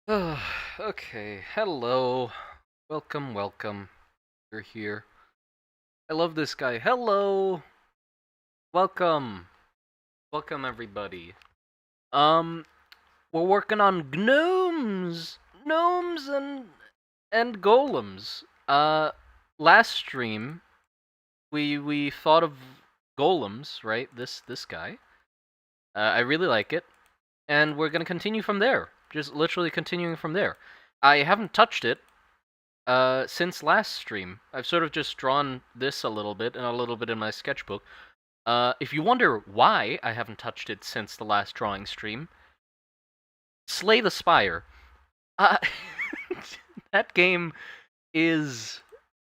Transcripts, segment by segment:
Okay, hello. Welcome. You're here. I love this guy. Hello. Welcome. Welcome everybody. Um we're working on gnomes. Gnomes and golems. Last stream we thought of golems, right? This guy. I really like it. And we're going to continue from there. Just literally continuing from there. I haven't touched it since last stream. I've sort of just drawn this a little bit and a little bit in my sketchbook. If you wonder why I haven't touched it since the last drawing stream, Slay the Spire. Uh, that game is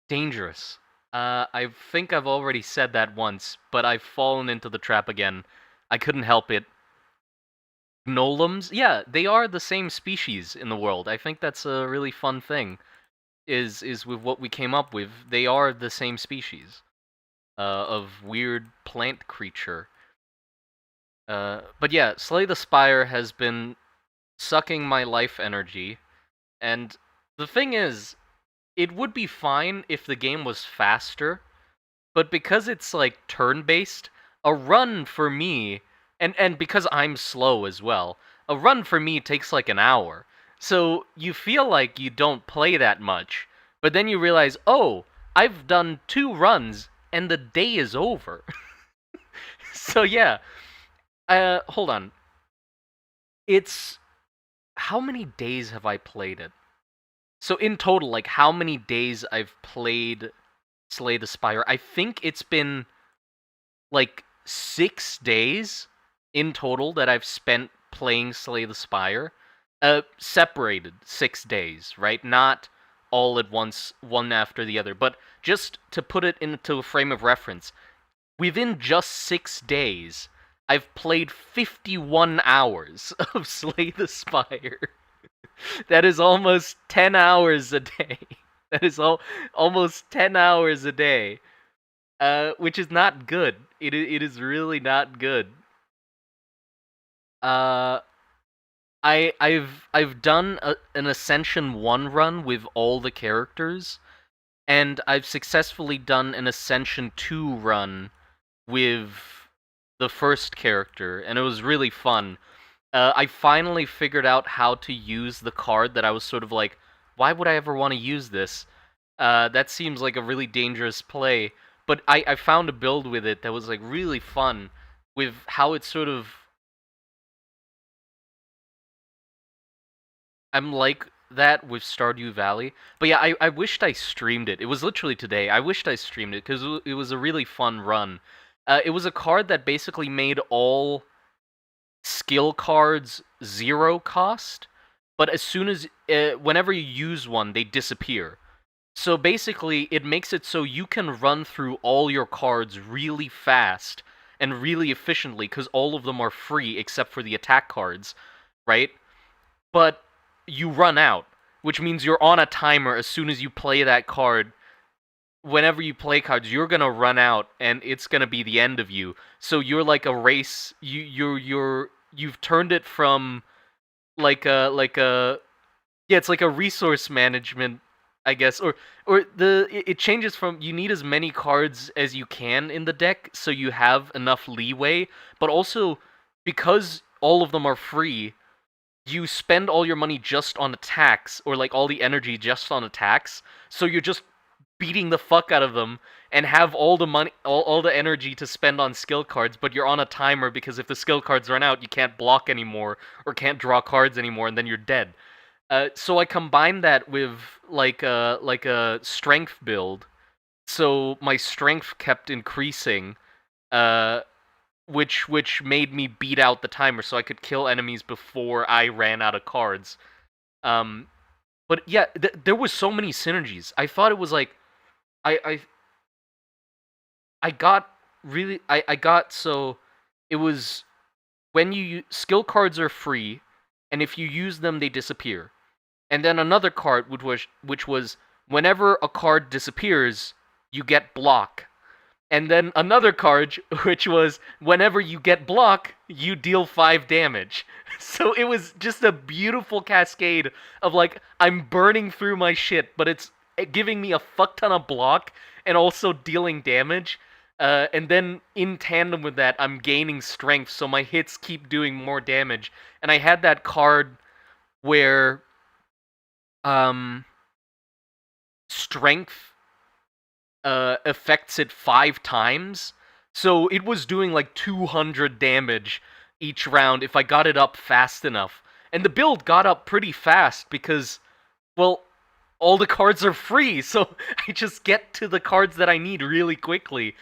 dangerous. I think I've already said that once, but I've fallen into the trap again. I couldn't help it. Golems? Yeah, they are the same species in the world. I think that's a really fun thing. Is with what we came up with. They are the same species of weird plant creature. But yeah, Slay the Spire has been sucking my life energy, and the thing is, it would be fine if the game was faster, but because it's like turn-based, a run for me, and because I'm slow as well, a run for me takes like an hour. So you feel like you don't play that much, but then you realize, oh, I've done 2 runs and the day is over. So yeah, hold on. It's how many days have I played it? So in total, like how many days I've played Slay the Spire? I think it's been like 6 days in total that I've spent playing Slay the Spire. Separated 6 days, right? Not all at once, one after the other. But just to put it into a frame of reference, within just 6 days, I've played 51 hours of Slay the Spire. That is almost 10 hours a day. That is almost 10 hours a day. Which is not good. It is really not good. Uh, I've done an Ascension 1 run with all the characters, and I've successfully done an Ascension 2 run with the first character, and it was really fun. I finally figured out how to use the card that I was sort of like, why would I ever want to use this? That seems like a really dangerous play. But I found a build with it that was like really fun with how it's sort of I'm like that with Stardew Valley. But yeah, I wished I streamed it. It was literally today. I wished I streamed it because it was a really fun run. It was a card that basically made all skill cards 0 cost, but as soon as whenever you use one, they disappear. So basically, it makes it so you can run through all your cards really fast and really efficiently because all of them are free except for the attack cards, right? But you run out, which means you're on a timer as soon as you play that card. Whenever you play cards, you're gonna run out, and it's gonna be the end of you. So you're like a race. You've turned it from like a yeah, it's like a resource management, I guess, or it changes from you need as many cards as you can in the deck so you have enough leeway, but also because all of them are free, you spend all your money just on attacks or like all the energy just on attacks, so you're just beating the fuck out of them and have all the money all the energy to spend on skill cards, but you're on a timer because if the skill cards run out, you can't block anymore or can't draw cards anymore and then you're dead. So I combined that with like a strength build, so my strength kept increasing, uh, which made me beat out the timer, so I could kill enemies before I ran out of cards. Um, but yeah, there was so many synergies. I thought it was like I I I got really I got so it was when skill cards are free, and if you use them, they disappear. And then another card which was whenever a card disappears, you get block. And then another card, which was whenever you get block, you deal 5 damage. So it was just a beautiful cascade of like, I'm burning through my shit, but it's giving me a fuck ton of block and also dealing damage. And then in tandem with that, I'm gaining strength, so my hits keep doing more damage. And I had that card where strength affects it 5 times. So it was doing like 200 damage each round if I got it up fast enough. And the build got up pretty fast because, well, all the cards are free, so I just get to the cards that I need really quickly.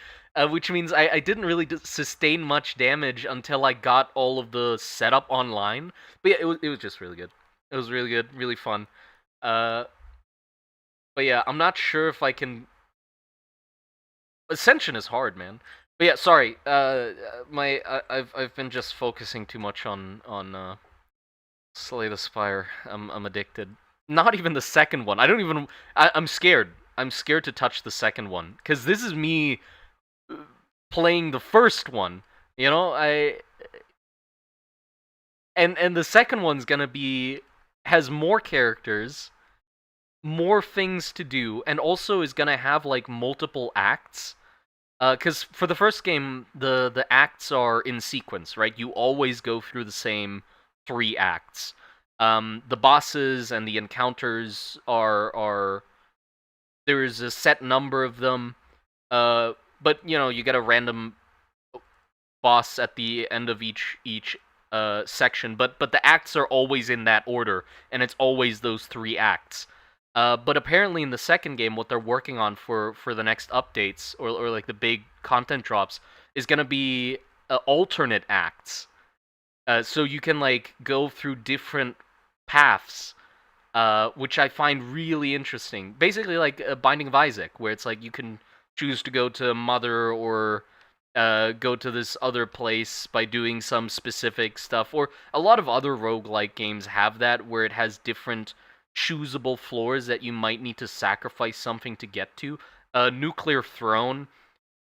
Which means I didn't really sustain much damage until I got all of the setup online. But yeah, it was just really good. It was really good, really fun. But yeah, I'm not sure if I can. Ascension is hard, man. But yeah, sorry. I've been just focusing too much on Slay the Spire. I'm addicted. Not even the second one. I don't even. I'm scared. I'm scared to touch the second one because this is me playing the first one. You know, and the second one's gonna be has more characters, more things to do, and also is gonna have like multiple acts. Because for the first game, the acts are in sequence, right? You always go through the same 3 acts. The bosses and the encounters are there's a set number of them. But you know you get a random boss at the end of each section. But the acts are always in that order, and it's always those 3 acts. But apparently in the second game, what they're working on for the next updates or like the big content drops is gonna be alternate acts. So you can like go through different paths, which I find really interesting. Basically, like Binding of Isaac, where it's like you can choose to go to Mother or go to this other place by doing some specific stuff. Or a lot of other roguelike games have that, where it has different choosable floors that you might need to sacrifice something to get to. Nuclear Throne.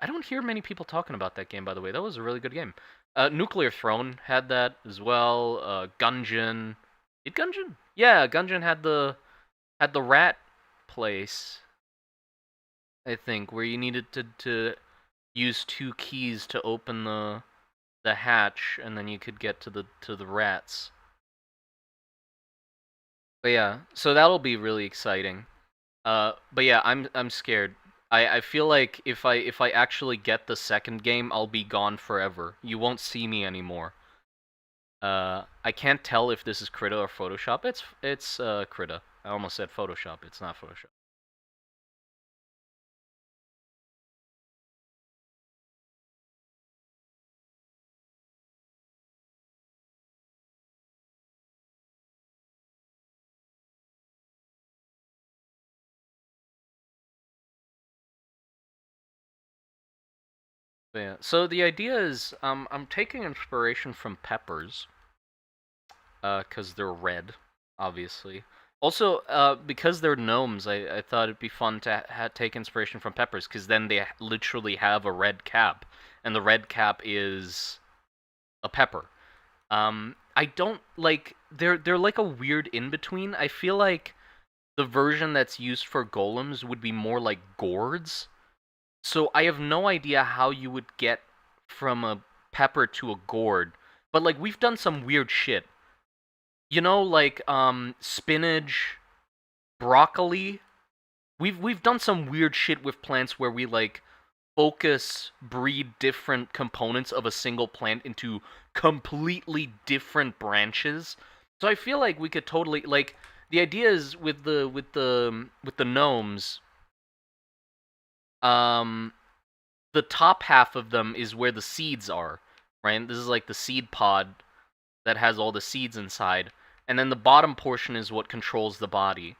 I don't hear many people talking about that game, by the way. That was a really good game. Nuclear Throne had that as well. Gungeon. Did Gungeon? Yeah, Gungeon had the rat place, I think, where you needed to use 2 keys to open the hatch, and then you could get to the rats. But yeah, so that'll be really exciting. But yeah, I'm scared. I feel like if I actually get the second game, I'll be gone forever. You won't see me anymore. I can't tell if this is Krita or Photoshop. It's Krita. I almost said Photoshop. It's not Photoshop. But yeah. So the idea is, I'm taking inspiration from peppers, because they're red, obviously. Also, because they're gnomes, I thought it'd be fun to take inspiration from peppers, because then they literally have a red cap, and the red cap is a pepper. I don't like they're like a weird in between. I feel like the version that's used for golems would be more like gourds. So I have no idea how you would get from a pepper to a gourd. But like we've done some weird shit. You know, like spinach, broccoli. We've done some weird shit with plants where we like breed different components of a single plant into completely different branches. So I feel like we could totally like the idea is with the gnomes, um the top half of them is where the seeds are, right? This is like the seed pod that has all the seeds inside, and then the bottom portion is what controls the body,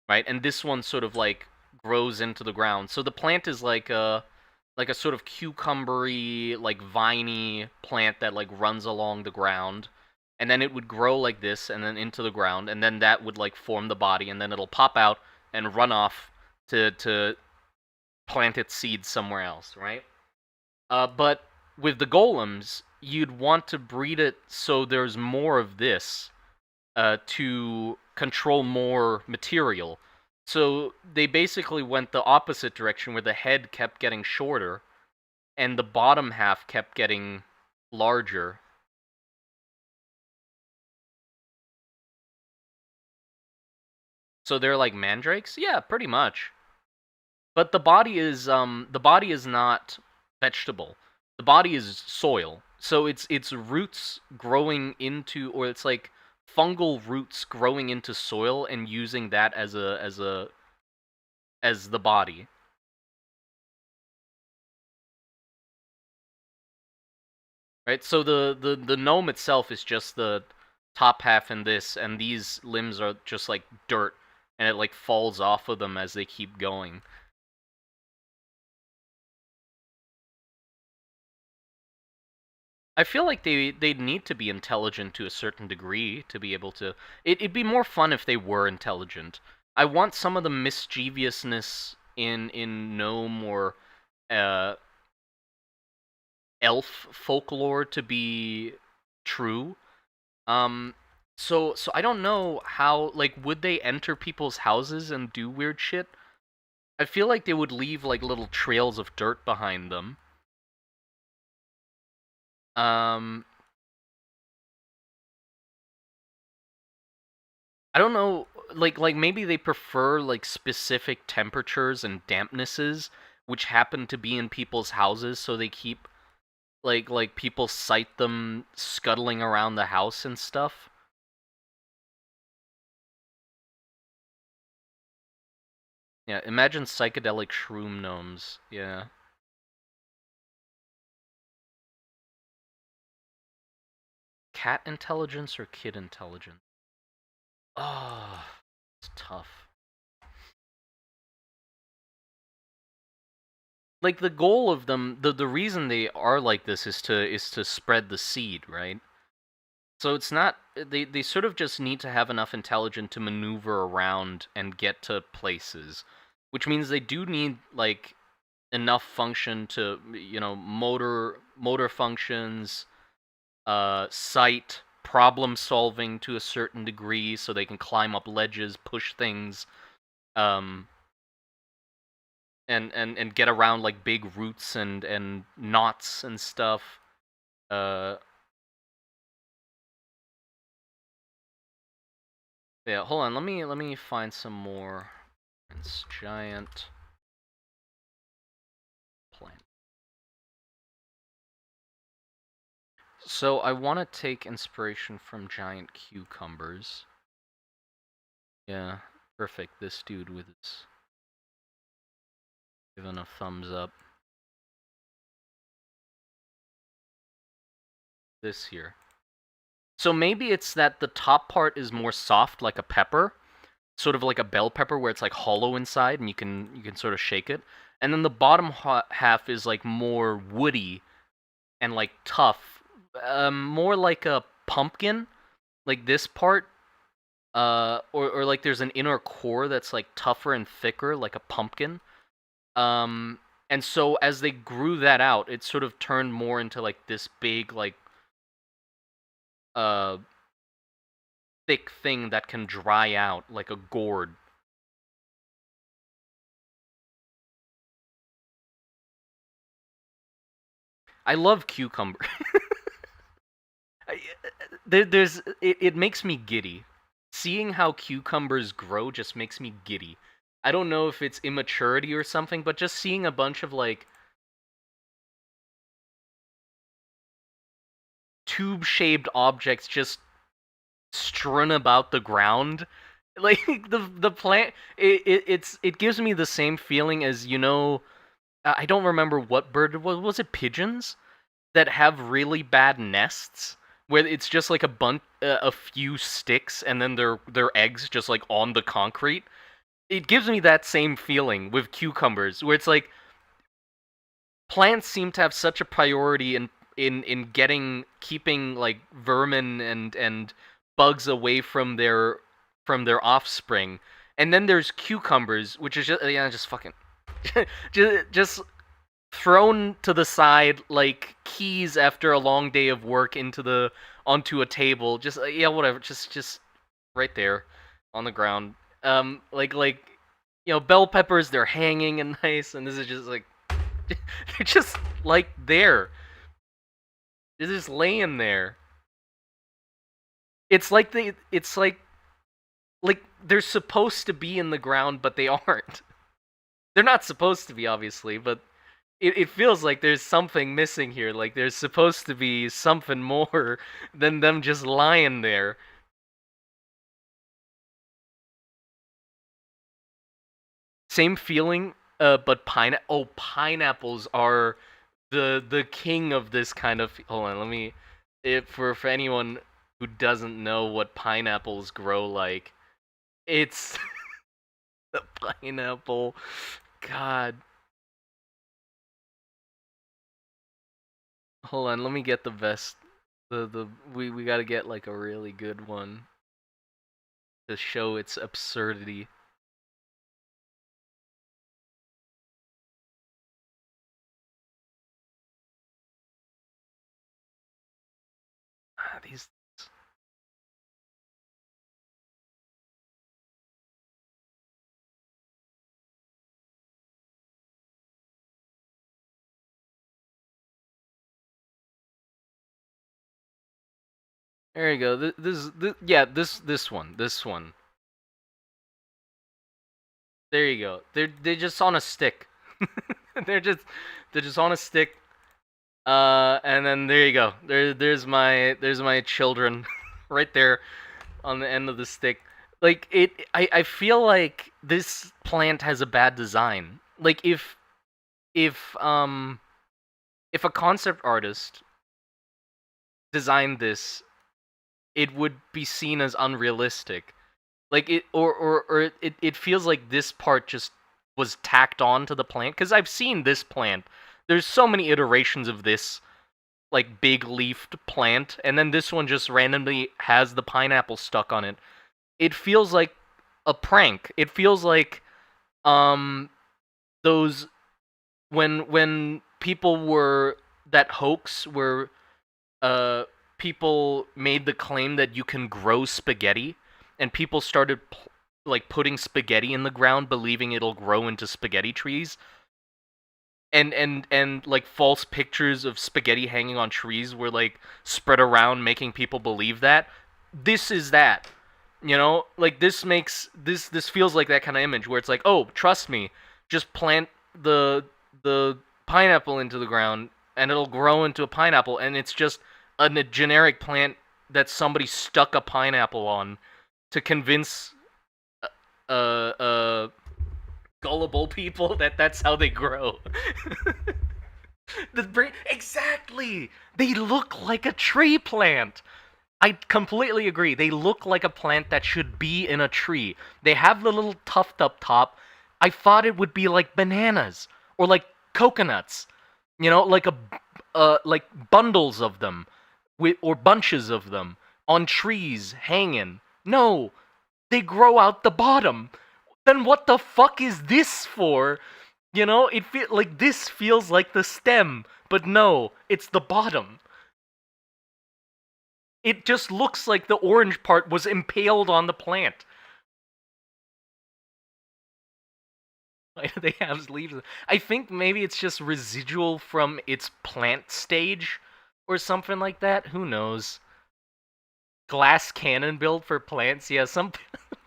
right? And this one sort of like grows into the ground. So the plant is like a sort of cucumbery, like viney plant that like runs along the ground, and then it would grow like this and then into the ground, and then that would like form the body, and then it'll pop out and run off to plant its seeds somewhere else, right? But with the golems, you'd want to breed it so there's more of this to control more material. So they basically went the opposite direction, where the head kept getting shorter and the bottom half kept getting larger. So they're like mandrakes? Yeah, pretty much. But the body is not vegetable. The body is soil. So it's roots growing into, or it's like fungal roots growing into soil and using that as the body. Right? So the gnome itself is just the top half in this, and these limbs are just like dirt, and it like falls off of them as they keep going. I feel like they'd need to be intelligent to a certain degree to be able to. It'd be more fun if they were intelligent. I want some of the mischievousness in gnome or uh, elf folklore to be true. Um, so I don't know how, like, would they enter people's houses and do weird shit? I feel like they would leave like little trails of dirt behind them. Um, I don't know, like maybe they prefer like specific temperatures and dampnesses which happen to be in people's houses, so they keep like people sight them scuttling around the house and stuff. Yeah, imagine psychedelic shroom gnomes. Yeah. Cat intelligence or kid intelligence? Oh, it's tough. Like the goal of them, the reason they are like this is to spread the seed, right? So it's not, they sort of just need to have enough intelligence to maneuver around and get to places, which means they do need like enough function to, you know, motor functions, sight, problem solving to a certain degree, so they can climb up ledges, push things, um, and get around like big roots and knots and stuff. Uh, yeah, hold on. Let me find some more. It's giant plant. So I want to take inspiration from giant cucumbers. Yeah, perfect. This dude with his giving a thumbs up. This here. So maybe it's that the top part is more soft, like a pepper, sort of like a bell pepper, where it's like hollow inside, and you can sort of shake it. And then the bottom half is like more woody and like tough, more like a pumpkin. Like this part, or like there's an inner core that's like tougher and thicker, like a pumpkin. Um, and so as they grew that out, it sort of turned more into like this big, like uh, thick thing that can dry out like a gourd. I love cucumber. It makes me giddy. Seeing how cucumbers grow just makes me giddy. I don't know if it's immaturity or something, but just seeing a bunch of like tube-shaped objects just strewn about the ground, like the plant, it gives me the same feeling as, you know, I don't remember what bird it was. Was it pigeons that have really bad nests where it's just like a few sticks and then their eggs just like on the concrete? It gives me that same feeling with cucumbers, where it's like plants seem to have such a priority in keeping like vermin and bugs away from their offspring. And then there's cucumbers, which is just, yeah, just fucking just thrown to the side like keys after a long day of work onto a table. Just yeah, whatever. Just right there on the ground. Like bell peppers. They're hanging and nice, and this is just like they're just like there. They're just laying there. It's like it's like they're supposed to be in the ground, but they aren't. They're not supposed to be, obviously, but it feels like there's something missing here. Like there's supposed to be something more than them just lying there. Same feeling, but pineapples are the king of this kind of. Hold on, let me. For anyone who doesn't know what pineapples grow like, it's the pineapple. God, hold on, let me get the best. We gotta get like a really good one to show its absurdity. These. There you go. Yeah, this one. There you go. They're just on a stick. they're just they're just on a stick. And then there you go. There's my children, right there, on the end of the stick. Like I feel like this plant has a bad design. Like if um if a concept artist designed this, it would be seen as unrealistic. Like it feels like this part just was tacked on to the plant, because I've seen this plant. There's so many iterations of this like big leafed plant, and then this one just randomly has the pineapple stuck on it. It feels like a prank. It feels like um those when people were that hoax where uh people made the claim that you can grow spaghetti, and people started like putting spaghetti in the ground believing it'll grow into spaghetti trees, and like false pictures of spaghetti hanging on trees were like spread around making people believe that. This is that. Like this feels like that kind of image where it's like, "Oh, trust me, just plant the pineapple into the ground and it'll grow into a pineapple," and it's just a generic plant that somebody stuck a pineapple on to convince uh gullible people that that's how they grow. Exactly. They look like a tree plant. I completely agree. They look like a plant that should be in a tree. They have the little tuft up top. I thought it would be like bananas or like coconuts. Like like bundles of them, or bunches of them on trees hanging. No, they grow out the bottom. Then what the fuck is this for? This feels like the stem, but no, it's the bottom. It just looks like the orange part was impaled on the plant. Why do they have leaves? I think maybe it's just residual from its plant stage or something like that. Who knows? Glass cannon build for plants. Yeah, some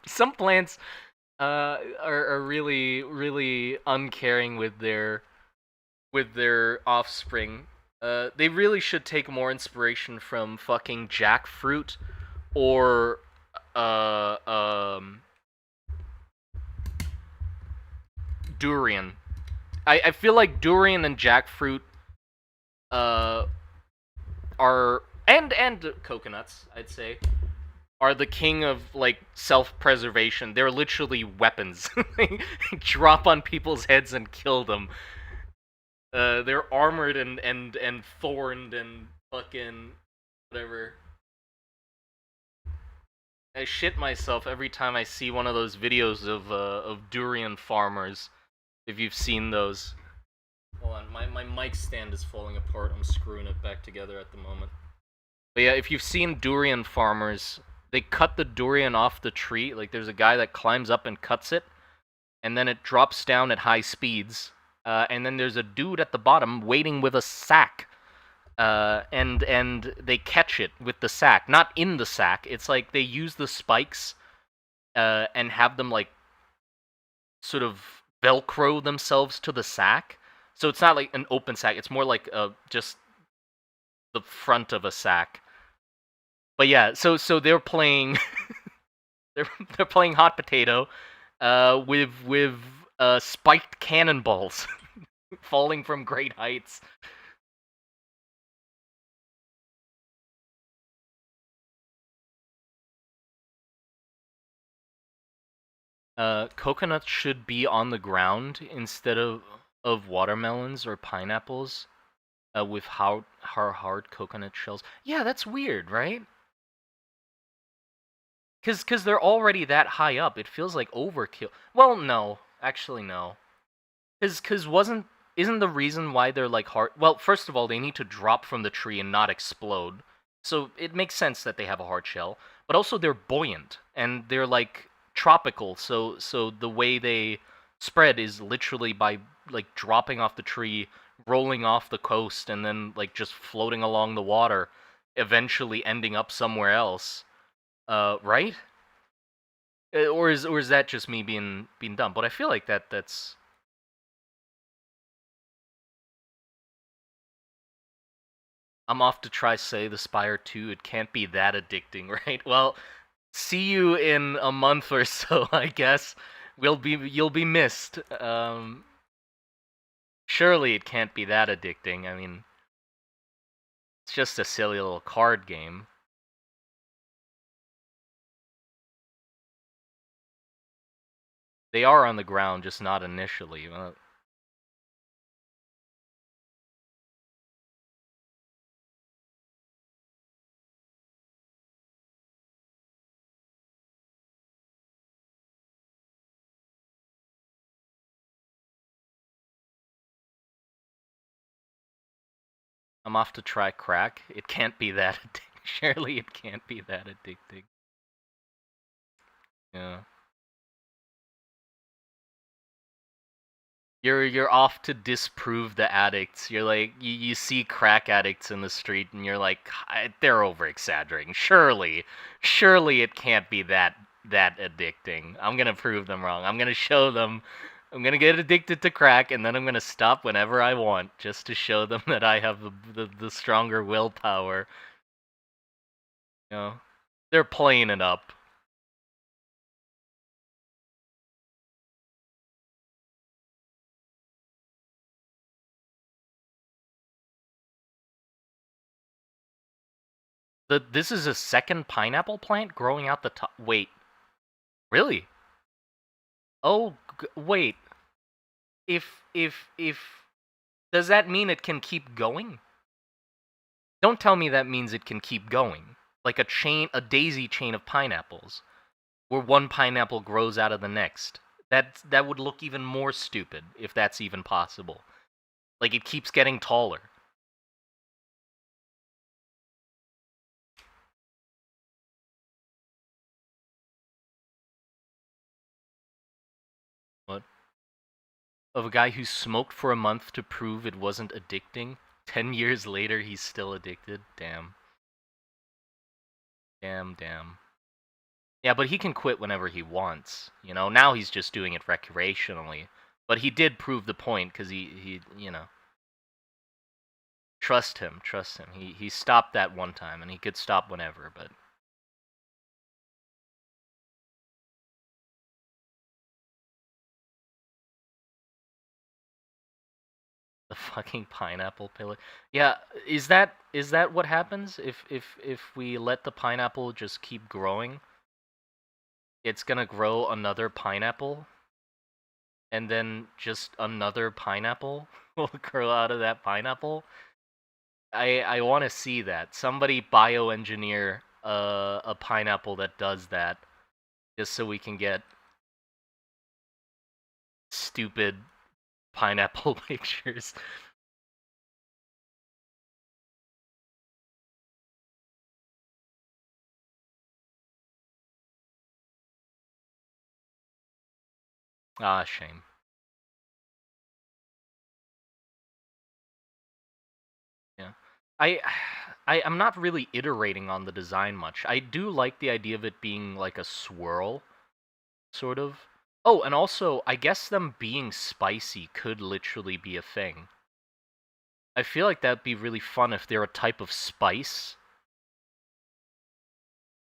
some plants are really really uncaring with their offspring. They really should take more inspiration from fucking jackfruit or uh um durian. I feel like durian and jackfruit uh are and coconuts, I'd say, are the king of like self-preservation. They're literally weapons. They drop on people's heads and kill them. They're armored and thorned and fucking whatever. I shit myself every time I see one of those videos of durian farmers. If you've seen those, Hold on, my mic stand is falling apart. I'm screwing it back together at the moment. But yeah, if you've seen durian farmers, they cut the durian off the tree. Like, there's a guy that climbs up and cuts it, and then it drops down at high speeds. And then there's a dude at the bottom waiting with a sack. And they catch it with the sack, not in the sack. It's like they use the spikes and have them like sort of velcro themselves to the sack. So it's not like an open sack. It's more like just the front of a sack. But yeah, so they're playing they're playing hot potato with spiked cannonballs falling from great heights. Coconuts should be on the ground instead of watermelons or pineapples with hard coconut shells. Yeah, that's weird, right? Cause they're already that high up. It feels like overkill. Well, no, actually no. Cause isn't the reason why they're like hard? Well, first of all, they need to drop from the tree and not explode. So it makes sense that they have a hard shell. But also they're buoyant and they're like tropical. So the way they spread is literally by like dropping off the tree, rolling off the coast, and then like just floating along the water, eventually ending up somewhere else. Right? Or is that just me being dumb? But I feel like that's I'm off to try Say the Spire 2. It can't be that addicting, right? Well, see you in a month or so, I guess. You'll be missed. Surely it can't be that addicting. I mean, it's just a silly little card game. They are on the ground, just not initially. I'm off to try crack. It can't be that addicting. Surely it can't be that addicting. Yeah. You're off to disprove the addicts. You're like you see crack addicts in the street and you're like they're over exaggerating. Surely it can't be that addicting. I'm gonna prove them wrong. I'm gonna show them. I'm gonna get addicted to crack and then I'm gonna stop whenever I want just to show them that I have the stronger willpower. You know, they're playing it up. This is a second pineapple plant growing out the top. Wait, really? Oh, wait. If does that mean it can keep going? Don't tell me that means it can keep going. Like a daisy chain of pineapples, where one pineapple grows out of the next. That would look even more stupid if that's even possible. Like it keeps getting taller. What? Of a guy who smoked for a month to prove it wasn't addicting. 10 years later, he's still addicted. Damn. Damn. Yeah, but he can quit whenever he wants. You know, now he's just doing it recreationally. But he did prove the point because you know, trust him. He stopped that one time, and he could stop whenever. But the fucking pineapple pillar. Yeah, is that what happens if we let the pineapple just keep growing? It's gonna grow another pineapple, and then just another pineapple will grow out of that pineapple. I want to see that. Somebody bioengineer a pineapple that does that, just so we can get stupid pineapple pictures. Ah, shame. Yeah. I I'm not really iterating on the design much. I do like the idea of it being like a swirl, sort of. Oh, and also, I guess them being spicy could literally be a thing. I feel like that'd be really fun if they're a type of spice,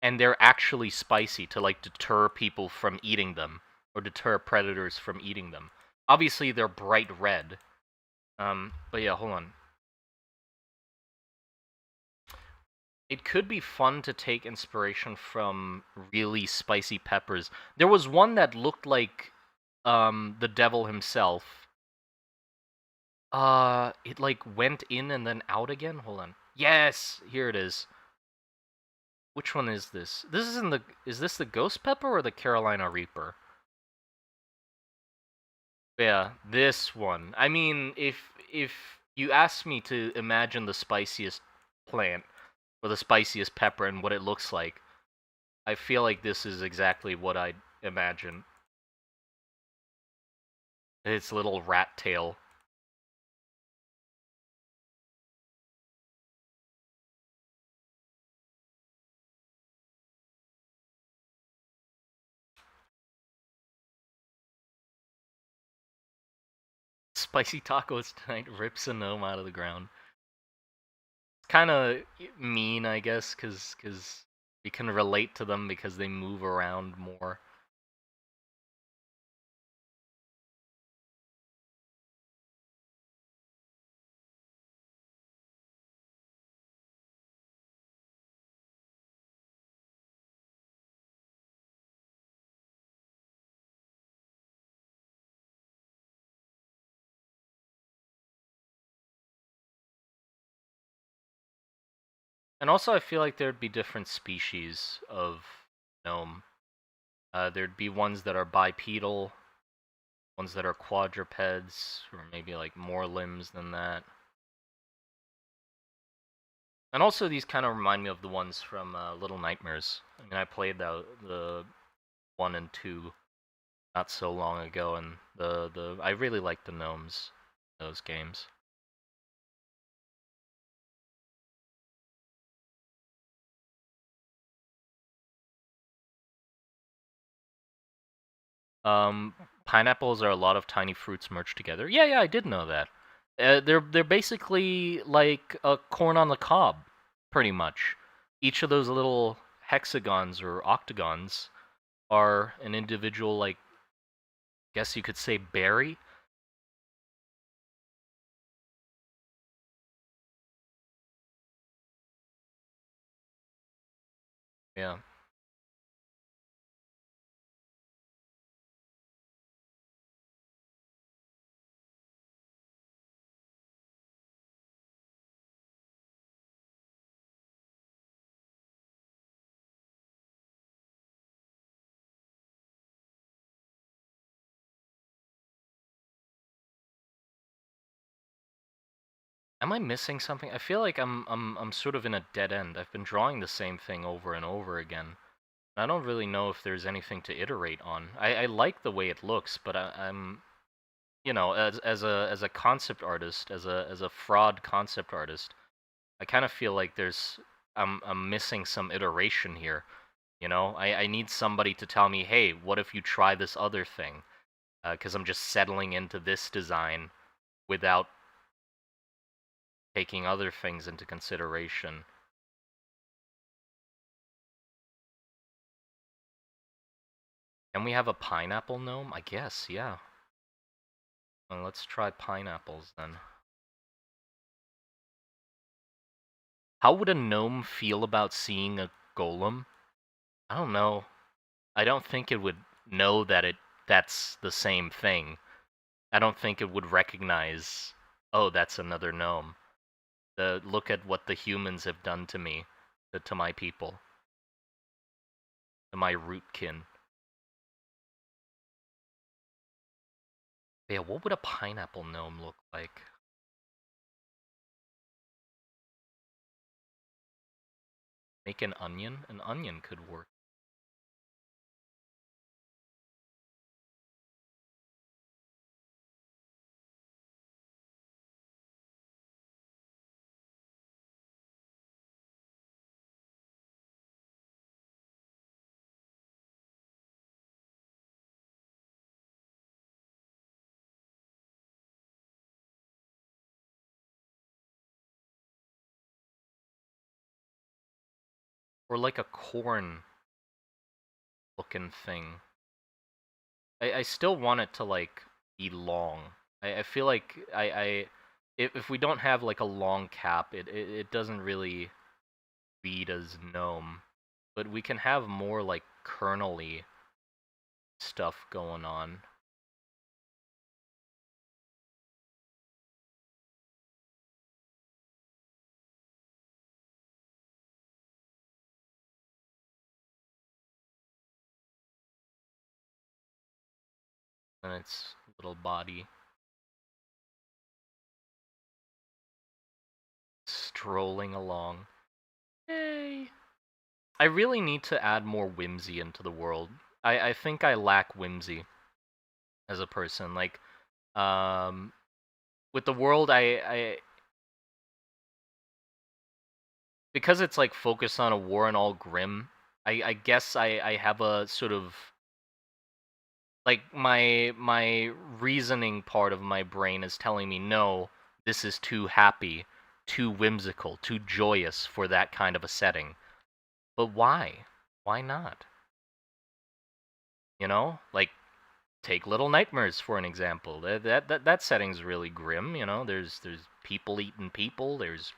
and they're actually spicy to like deter people from eating them, or deter predators from eating them. Obviously, they're bright red. But yeah, hold on. It could be fun to take inspiration from really spicy peppers. There was one that looked like the devil himself. It like went in and then out again. Hold on. Yes, here it is. Which one is this? This isn't the. Is this the ghost pepper or the Carolina Reaper? Yeah, this one. I mean, if you ask me to imagine the spiciest plant or the spiciest pepper and what it looks like, I feel like this is exactly what I'd imagine. Its little rat tail. Spicy tacos tonight rips a gnome out of the ground. It's kind of mean, I guess, because we can relate to them because they move around more. And also, I feel like there'd be different species of gnome. There'd be ones that are bipedal, ones that are quadrupeds, or maybe like more limbs than that. And also, these kind of remind me of the ones from Little Nightmares. I mean, I played the 1 and 2 not so long ago, and the I really like the gnomes in those games. Um, Pineapples are a lot of tiny fruits merged together. Yeah, yeah, I did know that. They're basically like a corn on the cob, pretty much. Each of those little hexagons or octagons are an individual, like, guess you could say berry. Yeah. Am I missing something? I feel like I'm sort of in a dead end. I've been drawing the same thing over and over again. I don't really know if there's anything to iterate on. I like the way it looks, but I'm, as a concept artist, as a fraud concept artist, I kind of feel like I'm missing some iteration here. I need somebody to tell me, hey, what if you try this other thing? Because I'm just settling into this design without taking other things into consideration. Can we have a pineapple gnome? I guess, yeah. Well, let's try pineapples then. How would a gnome feel about seeing a golem? I don't know. I don't think it would know that's the same thing. I don't think it would recognize, oh, that's another gnome. Look at what the humans have done to me, to my people, to my rootkin. Yeah, what would a pineapple gnome look like? Make an onion? An onion could work. Or like a corn looking thing. I still want it to like be long. I feel like if we don't have like a long cap, it doesn't really read as gnome. But we can have more like kernel-y stuff going on. And its little body. Strolling along. Yay! I really need to add more whimsy into the world. I think I lack whimsy as a person. Like, with the world, because it's like focused on a war and all grim. I guess I have a sort of like my reasoning part of my brain is telling me no, this is too happy, too whimsical, too joyous for that kind of a setting. But why? Why not? You know, like take Little Nightmares for an example. That setting's really grim. You know, there's people eating people. There's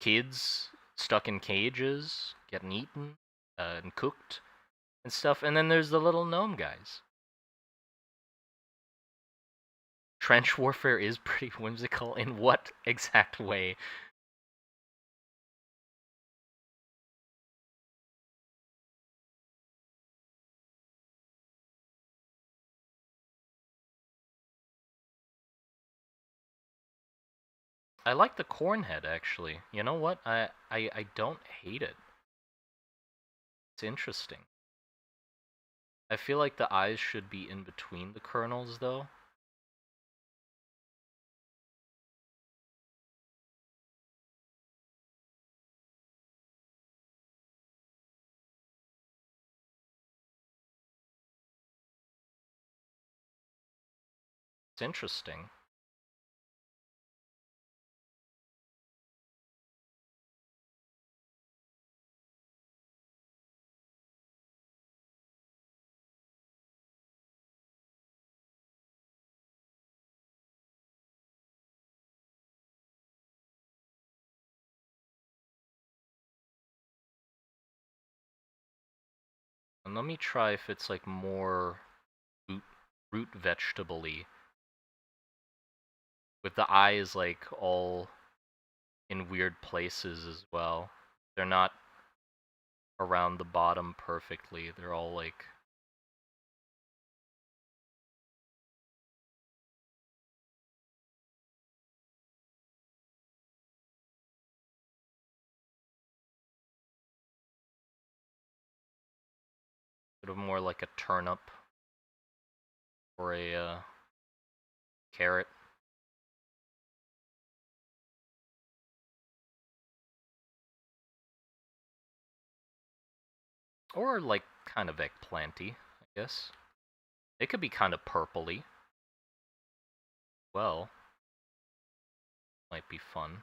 kids stuck in cages getting eaten and cooked and stuff. And then there's the little gnome guys. Trench warfare is pretty whimsical. In what exact way? I like the corn head actually. You know what? I don't hate it. It's interesting. I feel like the eyes should be in between the kernels though. It's interesting. And let me try if it's like more root, root vegetable-y. With the eyes like all in weird places as well. They're not around the bottom perfectly. They're all like sort of more like a turnip or a carrot. Or like kind of eggplanty, I guess. It could be kind of purpley. Well, might be fun.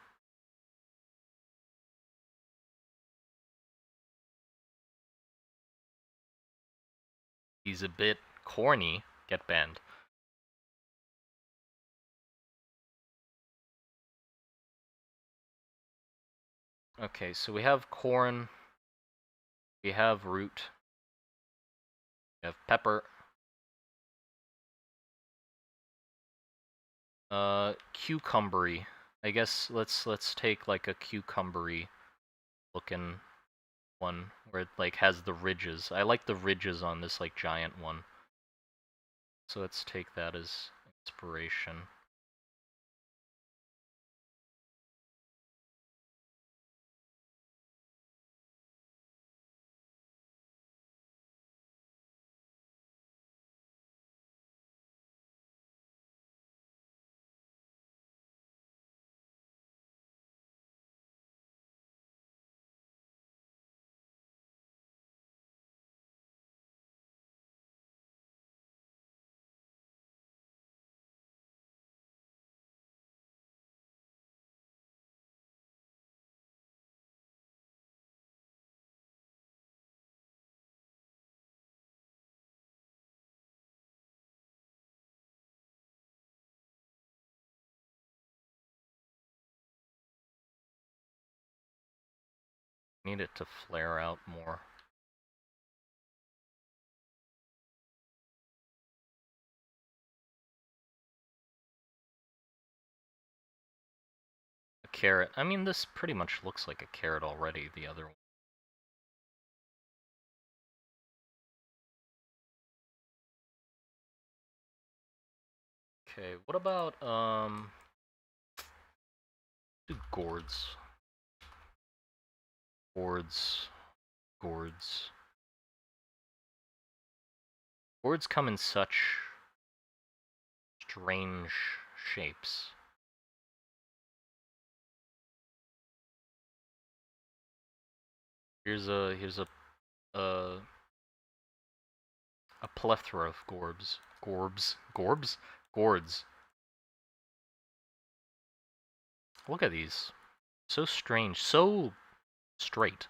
He's a bit corny. Get banned. Okay, so we have corn. We have root. We have pepper. Cucumbery. I guess let's take like a cucumbery looking one where it like has the ridges. I like the ridges on this like giant one. So let's take that as inspiration. Need it to flare out more. A carrot. I mean, this pretty much looks like a carrot already, the other one. Okay, what about, do gourds. Gourds. Gourds. Gourds come in such strange shapes. Here's a plethora of gorbs. Gorbs? Gourds. Look at these. So strange. So straight.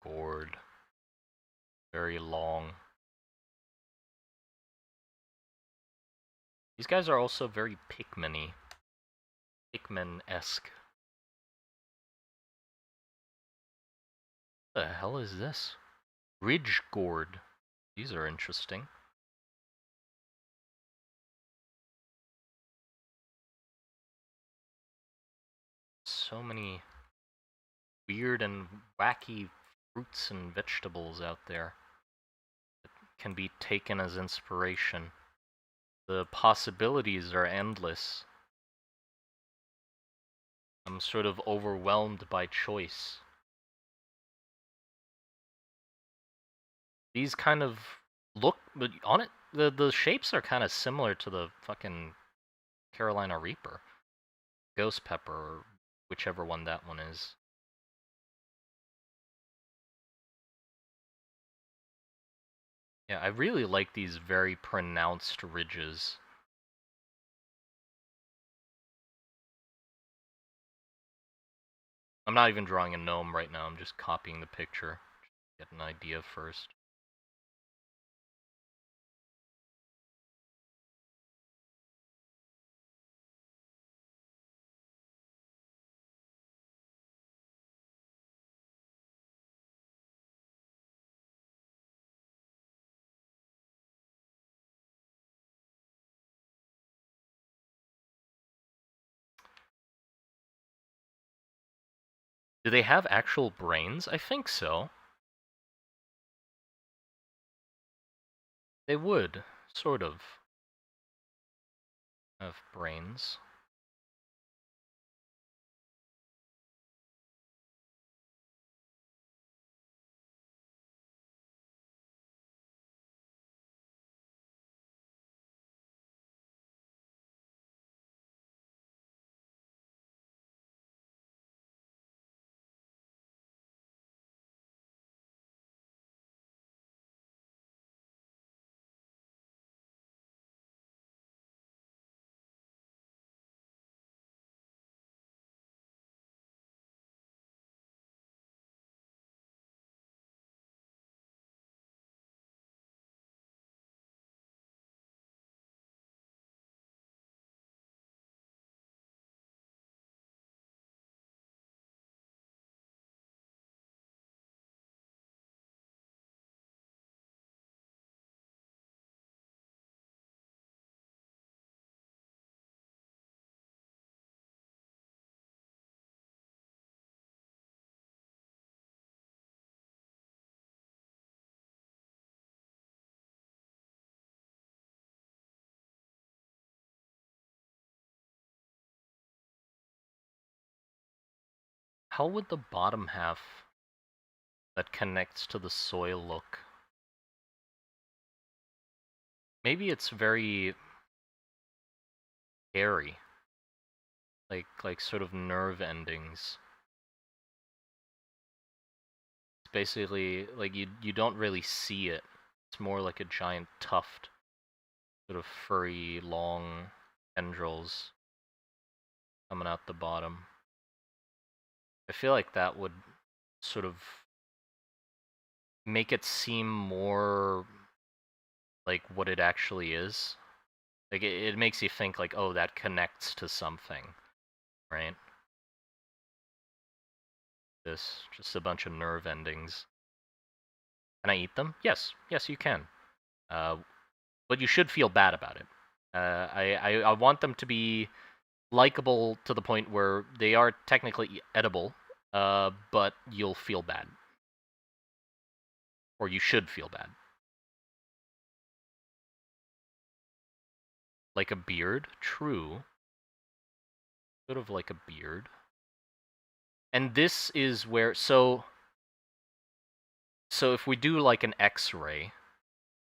Gourd. Very long. These guys are also very Pikmin-y. Pikmin-esque. What the hell is this? Ridge gourd. These are interesting. So many weird and wacky fruits and vegetables out there that can be taken as inspiration. The possibilities are endless. I'm sort of overwhelmed by choice. These kind of look, but on it, the shapes are kind of similar to the fucking Carolina Reaper. Ghost pepper, or whichever one that one is. Yeah, I really like these very pronounced ridges. I'm not even drawing a gnome right now, I'm just copying the picture. Get an idea first. Do they have actual brains? I think so. They would, sort of, have brains. hell would the bottom half that connects to the soil look? Maybe it's very hairy. Like sort of nerve endings. It's basically like you don't really see it. It's more like a giant tuft, sort of furry, long tendrils coming out the bottom. I feel like that would sort of make it seem more like what it actually is. Like it makes you think like, oh, that connects to something, right? This just a bunch of nerve endings. Can I eat them? Yes, yes, you can. But you should feel bad about it. I want them to be likable to the point where they are technically edible, but you'll feel bad. Or you should feel bad. Like a beard? True. Sort of like a beard. And this is where, so if we do like an X-ray,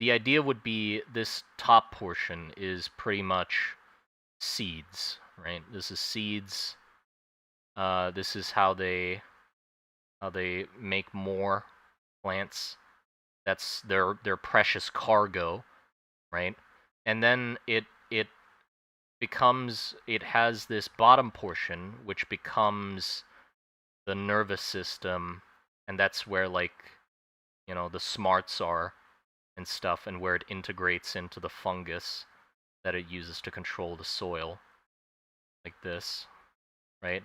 the idea would be this top portion is pretty much seeds, right? This is seeds. This is how they make more plants. That's their precious cargo, right? And then it becomes, it has this bottom portion which becomes the nervous system, and that's where, like, you know, the smarts are and stuff, and where it integrates into the fungus that it uses to control the soil, like this, right?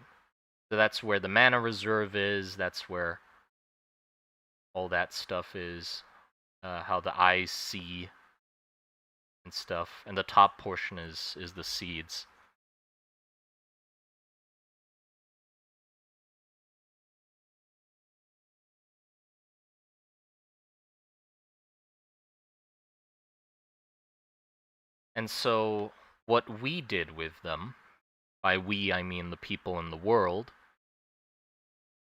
So that's where the mana reserve is, that's where all that stuff is, how the eyes see and stuff, and the top portion is the seeds. And so what we did with them, by we I mean the people in the world,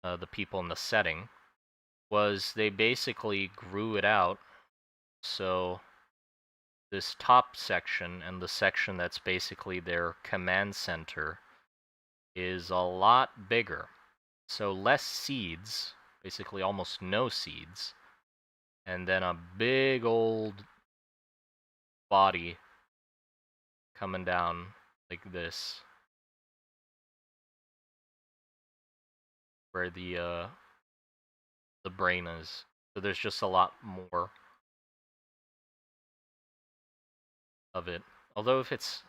the people in the setting, was they basically grew it out. So this top section and the section that's basically their command center is a lot bigger. So less seeds, basically almost no seeds, and then a big old body coming down like this, where the brain is. So there's just a lot more of it. Although if it's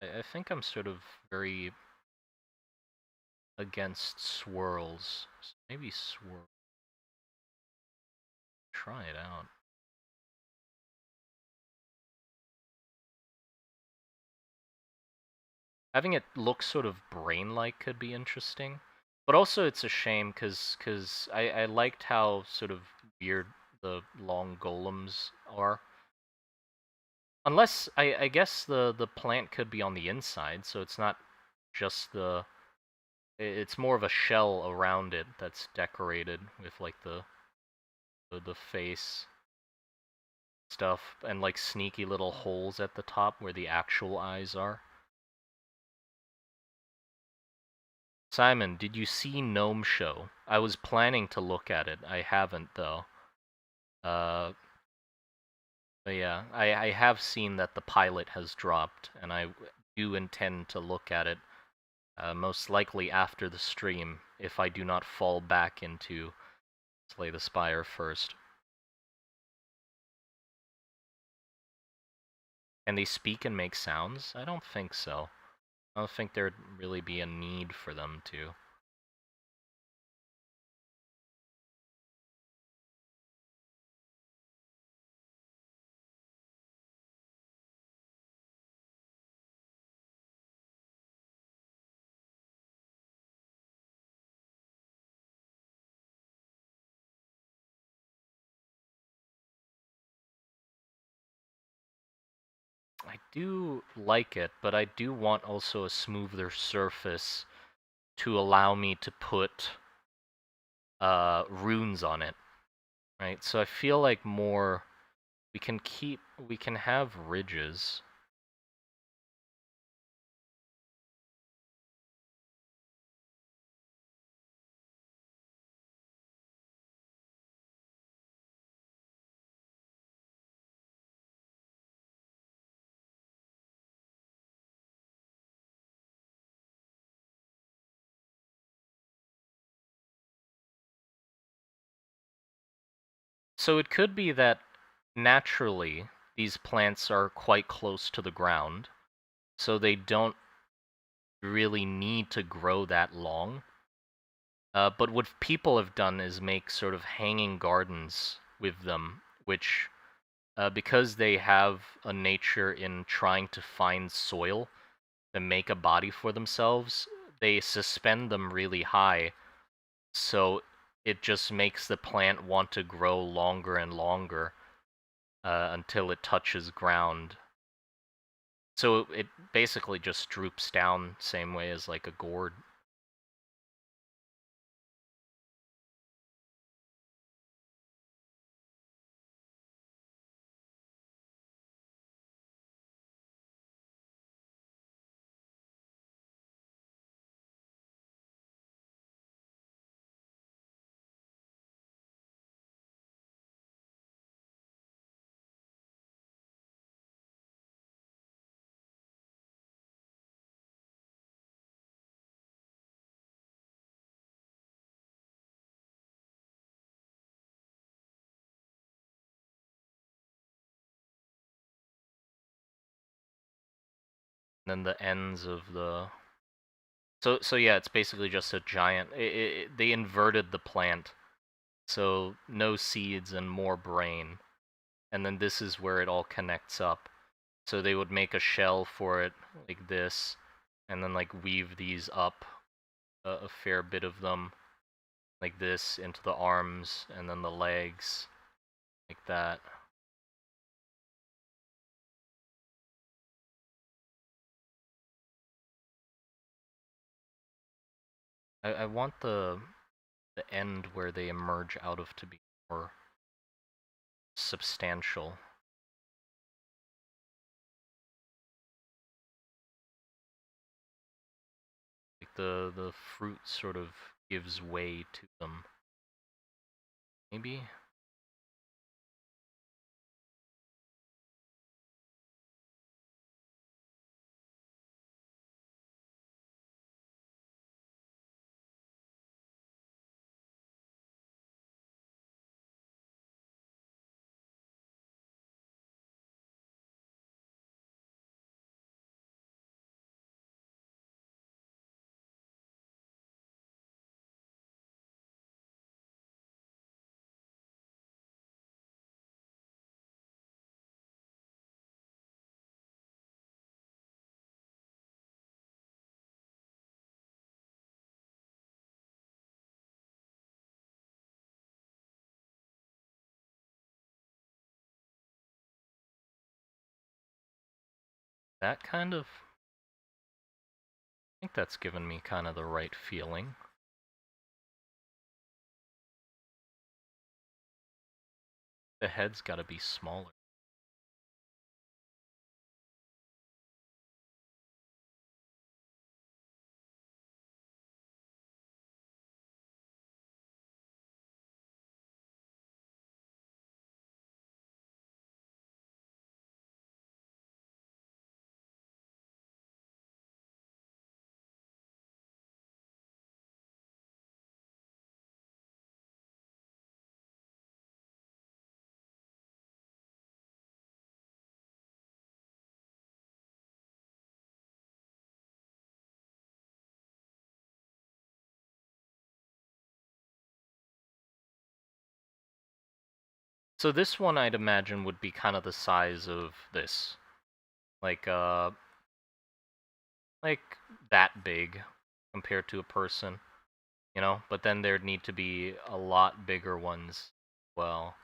I think I'm sort of very against swirls. So maybe swirl. Try it out. Having it look sort of brain-like could be interesting. But also it's a shame because I liked how sort of weird the long golems are. Unless, I guess the plant could be on the inside, so it's not just the... It's more of a shell around it that's decorated with like the face stuff and like sneaky little holes at the top where the actual eyes are. Simon, did you see Gnome Show? I was planning to look at it. I haven't though. But yeah, I have seen that the pilot has dropped, and I do intend to look at it. Most likely after the stream, if I do not fall back into Slay the Spire first. Can they speak and make sounds? I don't think so. I don't think there'd really be a need for them to. do like it, but I do want also a smoother surface to allow me to put runes on it, right? So I feel like more we can have ridges. So it could be that naturally these plants are quite close to the ground, so they don't really need to grow that long. But what people have done is make sort of hanging gardens with them, which, because they have a nature in trying to find soil to make a body for themselves, they suspend them really high, so it just makes the plant want to grow longer and longer until it touches ground. So it basically just droops down, same way as like a gourd. And then the ends of the so yeah, it's basically just a giant. They inverted the plant, so no seeds and more brain, and then this is where it all connects up. So they would make a shell for it like this, and then like weave these up, a fair bit of them, like this into the arms, and then the legs, like that. I want the end where they emerge out of to be more substantial. Like the fruit sort of gives way to them. Maybe? That kind of... I think that's given me kind of the right feeling. The head's gotta be smaller. So this one I'd imagine would be kind of the size of this. Like, like that big compared to a person, you know? But then there'd need to be a lot bigger ones as well.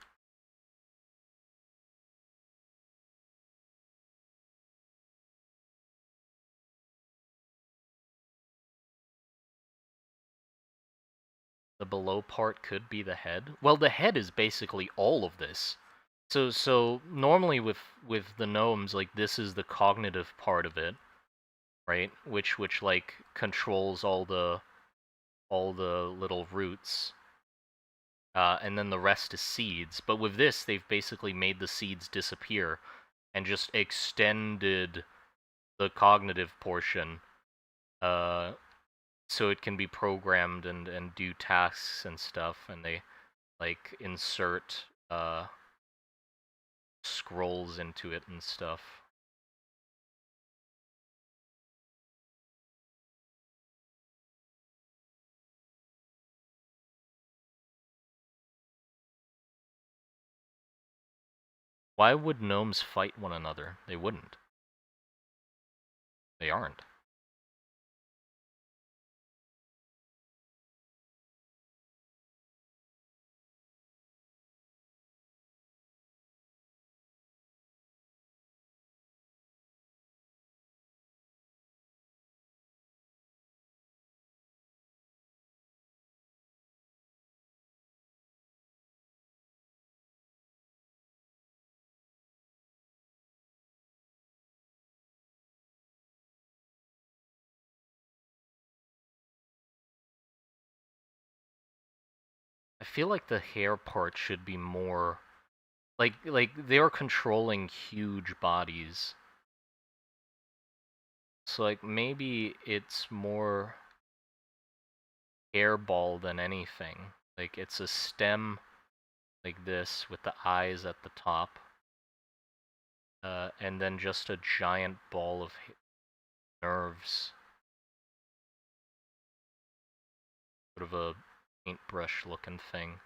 The below part could be the head. Well, the head is basically all of this. So normally with the gnomes, like this is the cognitive part of it, right? Which like controls all the little roots, and then the rest is seeds. But with this, they've basically made the seeds disappear and just extended the cognitive portion, so it can be programmed and do tasks and stuff. And they like insert scrolls into it and stuff. Why would gnomes fight one another? They wouldn't. They aren't. I feel like the hair part should be more like they're controlling huge bodies. So like maybe it's more hairball than anything. Like it's a stem like this with the eyes at the top, and then just a giant ball of nerves, sort of a paintbrush looking thing.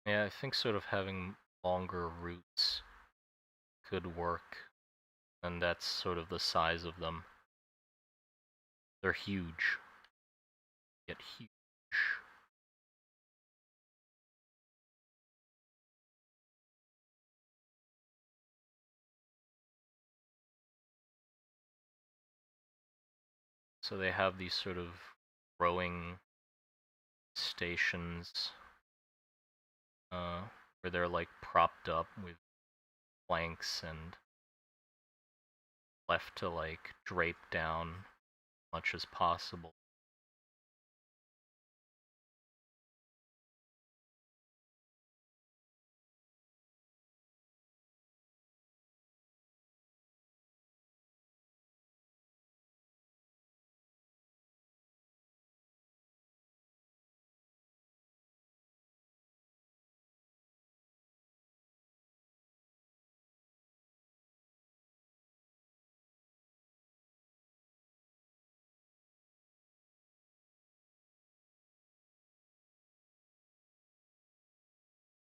Yeah, I think sort of having longer roots could work, and that's sort of the size of them. They're huge, yet huge. So they have these sort of growing stations, where they're like propped up with planks and left to like drape down much as possible.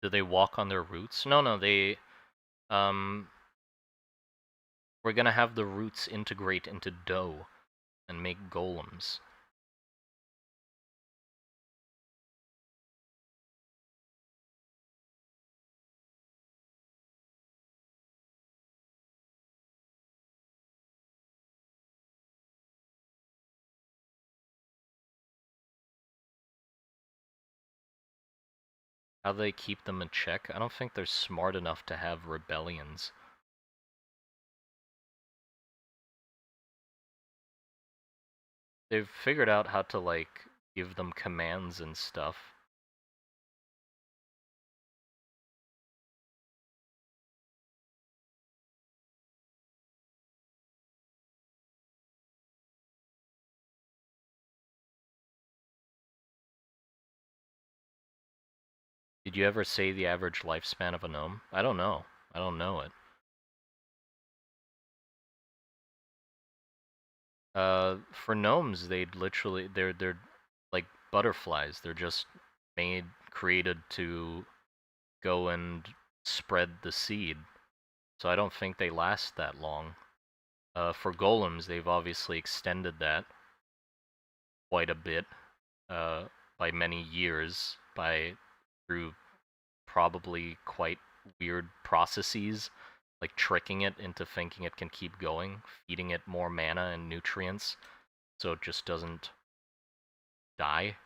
Do they walk on their roots? No, they um we're gonna have the roots integrate into dough and make golems. How do they keep them in check? I don't think they're smart enough to have rebellions. They've figured out how to like give them commands and stuff. Did you ever say the average lifespan of a gnome? I don't know. I don't know it. For gnomes, they're like butterflies. They're just created to go and spread the seed. So I don't think they last that long. For golems, they've obviously extended that quite a bit, uh, by many years, through probably quite weird processes, like tricking it into thinking it can keep going, feeding it more mana and nutrients, so it just doesn't die.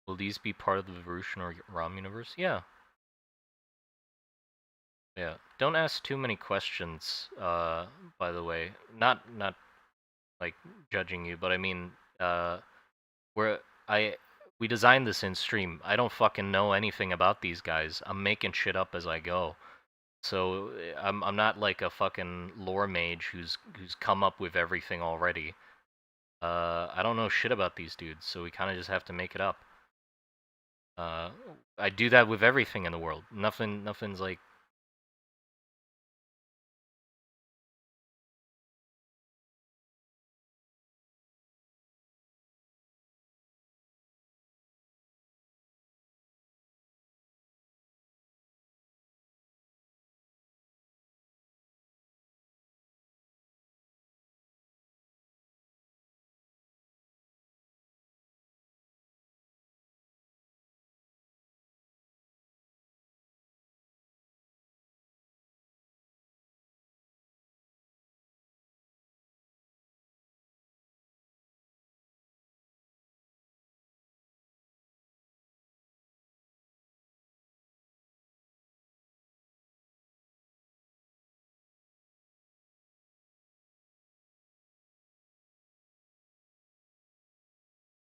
Will these be part of the Evolution or ROM universe? Yeah. Yeah. Don't ask too many questions, by the way. Not like judging you, but I mean, where I we designed this in stream. I don't fucking know anything about these guys. I'm making shit up as I go. So I'm not like a fucking lore mage who's come up with everything already. I don't know shit about these dudes, so we kind of just have to make it up. Uh, I do that with everything in the world. Nothing's like.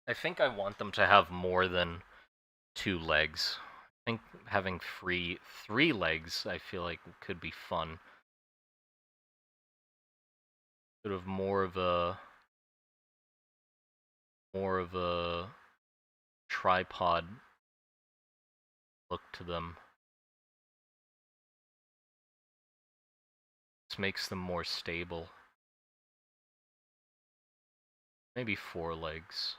I think I want them to have more than 2 legs. I think having three legs, I feel like could be fun. Sort of more of a tripod look to them. This makes them more stable. Maybe 4 legs.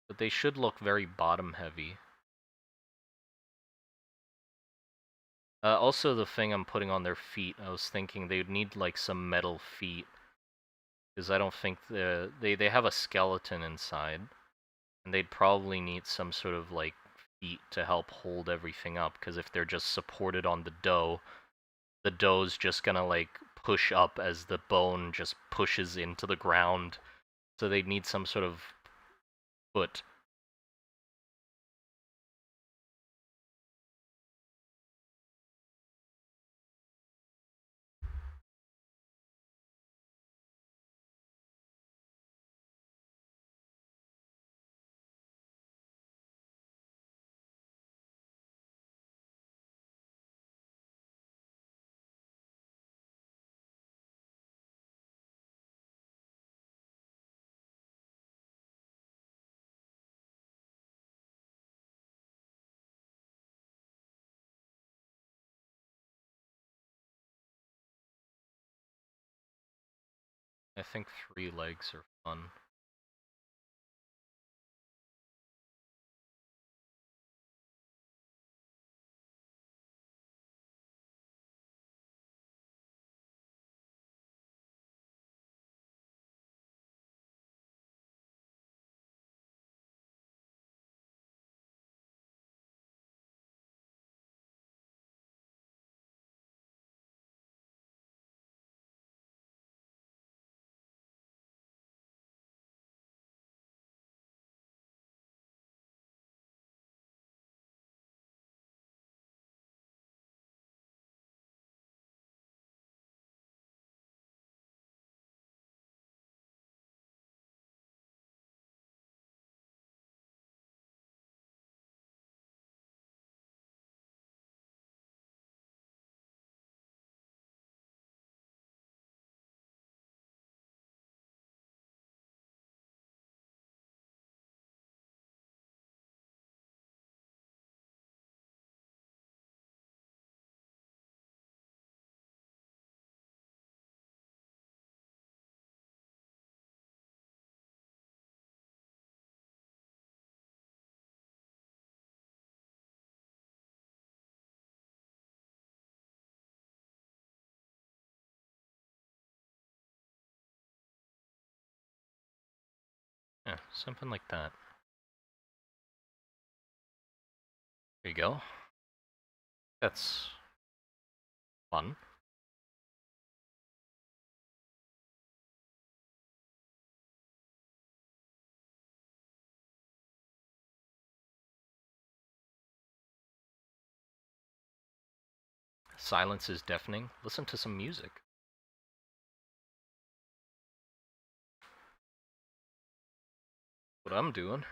But they should look very bottom heavy. Also, the thing I'm putting on their feet, I was thinking they would need like some metal feet. Because I don't think they have a skeleton inside. And they'd probably need some sort of like feet to help hold everything up. Because if they're just supported on the dough's just gonna like push up as the bone just pushes into the ground. So they'd need some sort of foot. I think 3 legs are fun. Yeah, something like that. There you go. That's fun. Silence is deafening. Listen to some music. What I'm doing.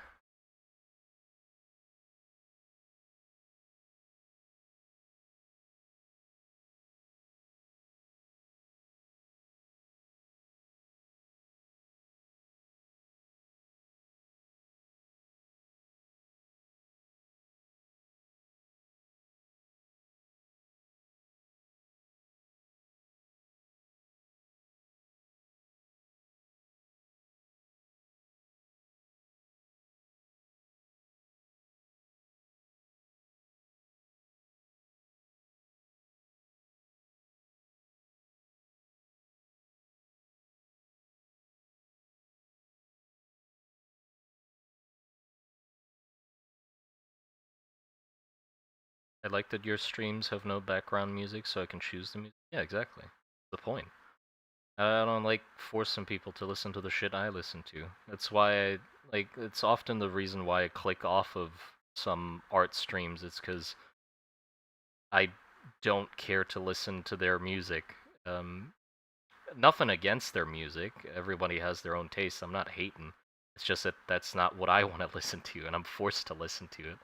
I like that your streams have no background music, so I can choose the music. Yeah, exactly. The point. I don't like forcing people to listen to the shit I listen to. That's why I like. It's often the reason why I click off of some art streams. It's because I don't care to listen to their music. Um, Nothing against their music. Everybody has their own taste. I'm not hating. It's just that that's not what I want to listen to, and I'm forced to listen to it.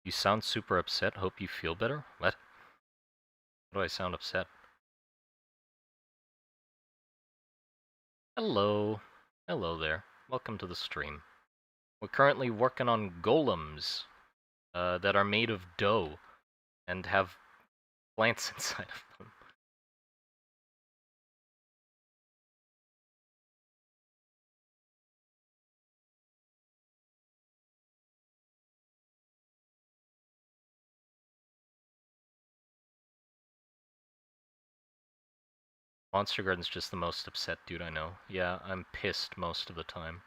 You sound super upset. Hope you feel better. What? How do I sound upset? Hello. Hello there. Welcome to the stream. We're currently working on golems that are made of dough and have plants inside of them. Monster Garden's just the most upset dude I know. Yeah, I'm pissed most of the time.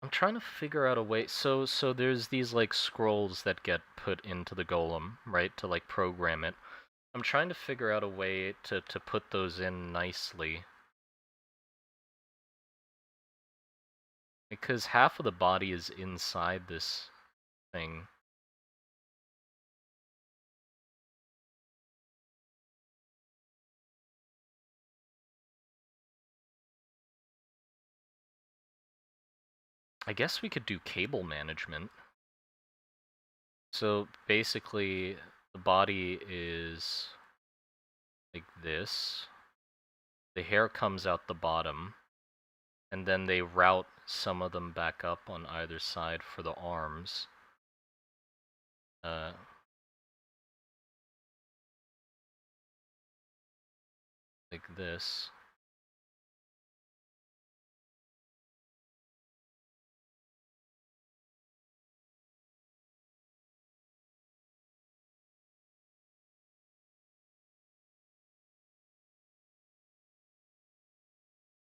I'm trying to figure out a way. So there's these like scrolls that get put into the golem, right, to like program it. I'm trying to figure out a way to put those in nicely. Because half of the body is inside this thing. I guess we could do cable management. So basically, the body is like this. The hair comes out the bottom, and then they route some of them back up on either side for the arms. Like this.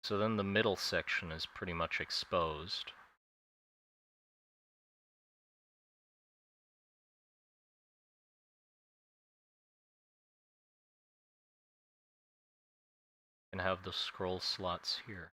So then the middle section is pretty much exposed. And have the scroll slots here.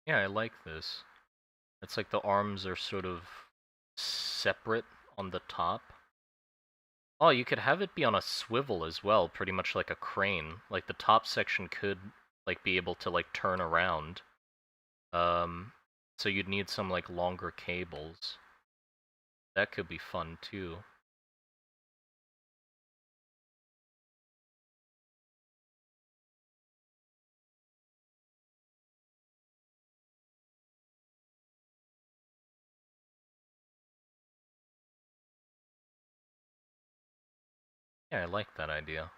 Yeah, I like this. It's like the arms are sort of separate on the top. Oh, you could have it be on a swivel as well, pretty much like a crane. Like the top section could like be able to like turn around. So you'd need some like longer cables. That could be fun too. Yeah, I like that idea.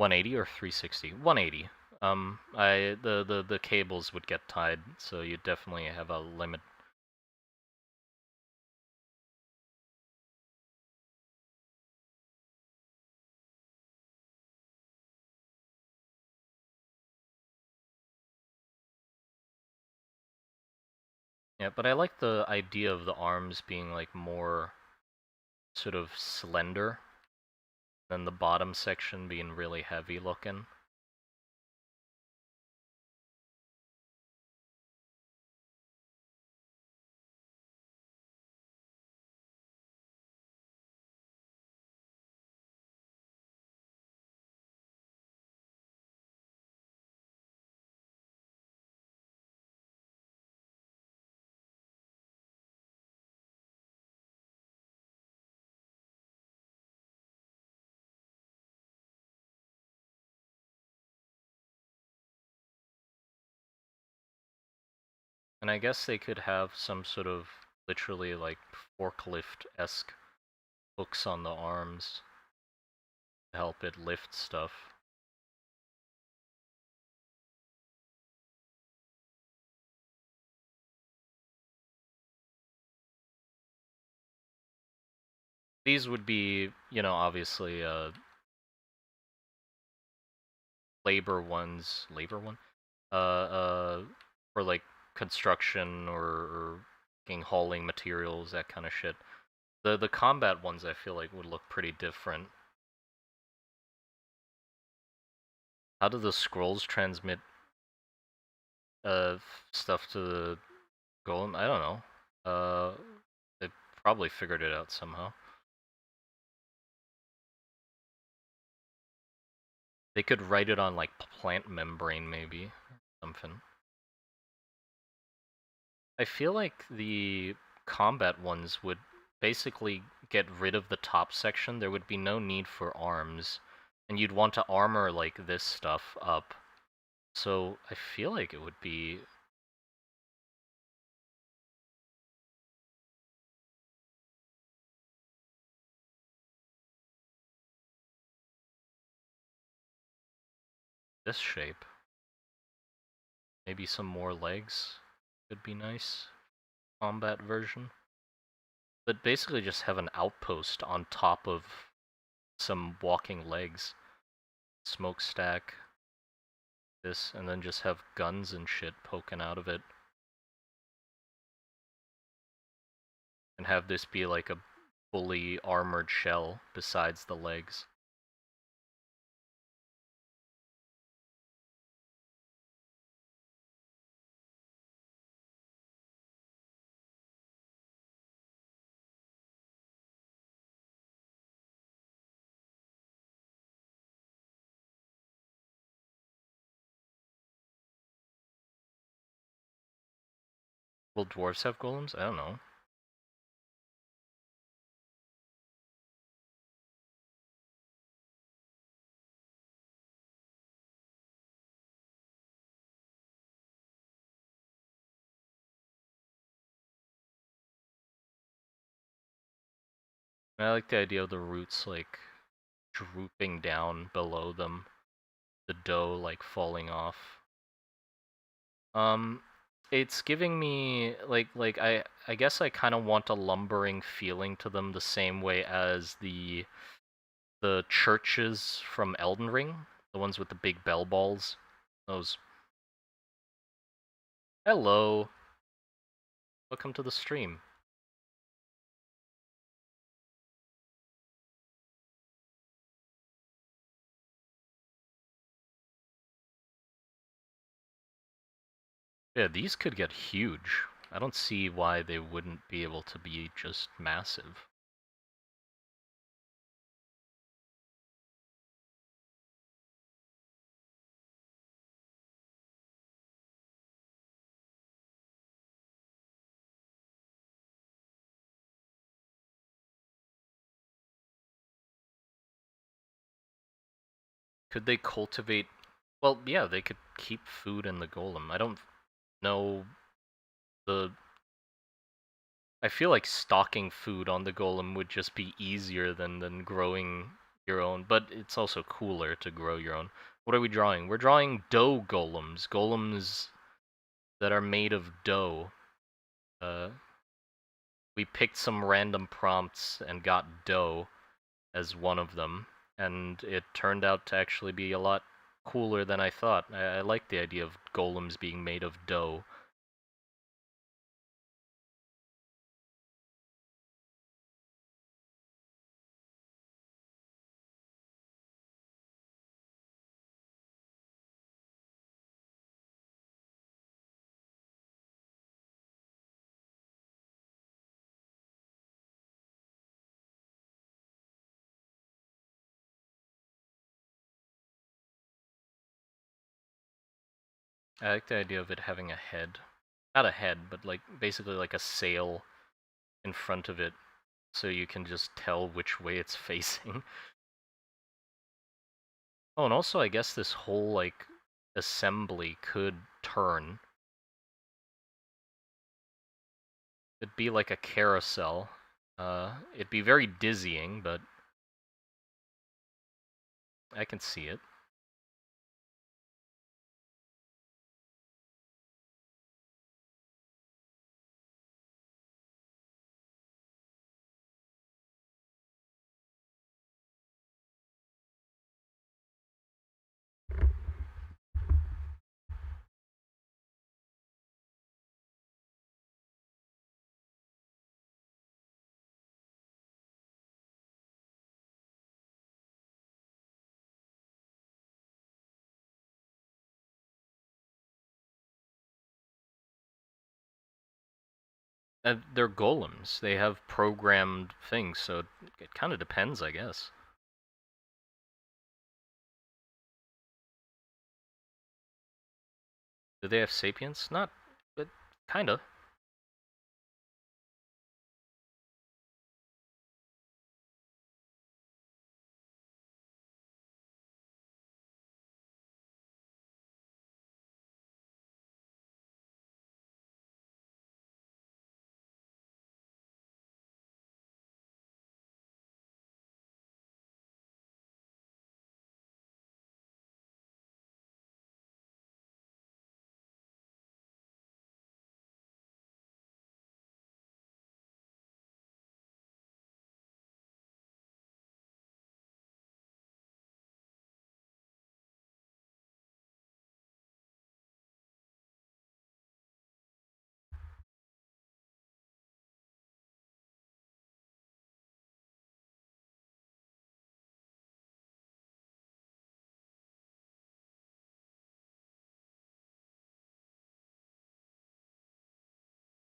$180 or $360? $180. The cables would get tied, so you definitely have a limit. Yeah, but I like the idea of the arms being like more sort of slender than the bottom section being really heavy looking. And I guess they could have some sort of literally like forklift-esque hooks on the arms to help it lift stuff. These would be, you know, obviously labor one, for like construction or fucking hauling materials, that kind of shit. The combat ones I feel like would look pretty different. How do the scrolls transmit uh stuff to the golem? I don't know. They probably figured it out somehow. They could write it on like plant membrane maybe, something. I feel like the combat ones would basically get rid of the top section. There would be no need for arms, and you'd want to armor like this stuff up. So I feel like it would be this shape. Maybe some more legs could be nice. Combat version. But basically just have an outpost on top of some walking legs. Smokestack. This, and then just have guns and shit poking out of it. And have this be like a fully armored shell besides the legs. Will dwarves have golems? I don't know. I like the idea of the roots like drooping down below them. The dough like falling off. It's giving me I guess I kind of want a lumbering feeling to them the same way as the churches from Elden Ring, the ones with the big bell balls. Those. Hello. Welcome to the stream. Yeah, these could get huge. I don't see why they wouldn't be able to be just massive. Could they cultivate... Well, yeah, they could keep food in the golem. I don't know the... I feel like stocking food on the golem would just be easier than growing your own, but it's also cooler to grow your own. What are we drawing? We're drawing dough golems. Golems that are made of dough. We picked some random prompts and got dough as one of them, and it turned out to actually be a lot cooler than I thought. I like the idea of golems being made of dough. I like the idea of it having a head. Not a head, but like basically like a sail in front of it, so you can just tell which way it's facing. Oh, and also I guess this whole like assembly could turn. It'd be like a carousel. It'd be very dizzying, but I can see it. They're golems. They have programmed things, so it kind of depends, I guess. Do they have sapience? Not, but kinda.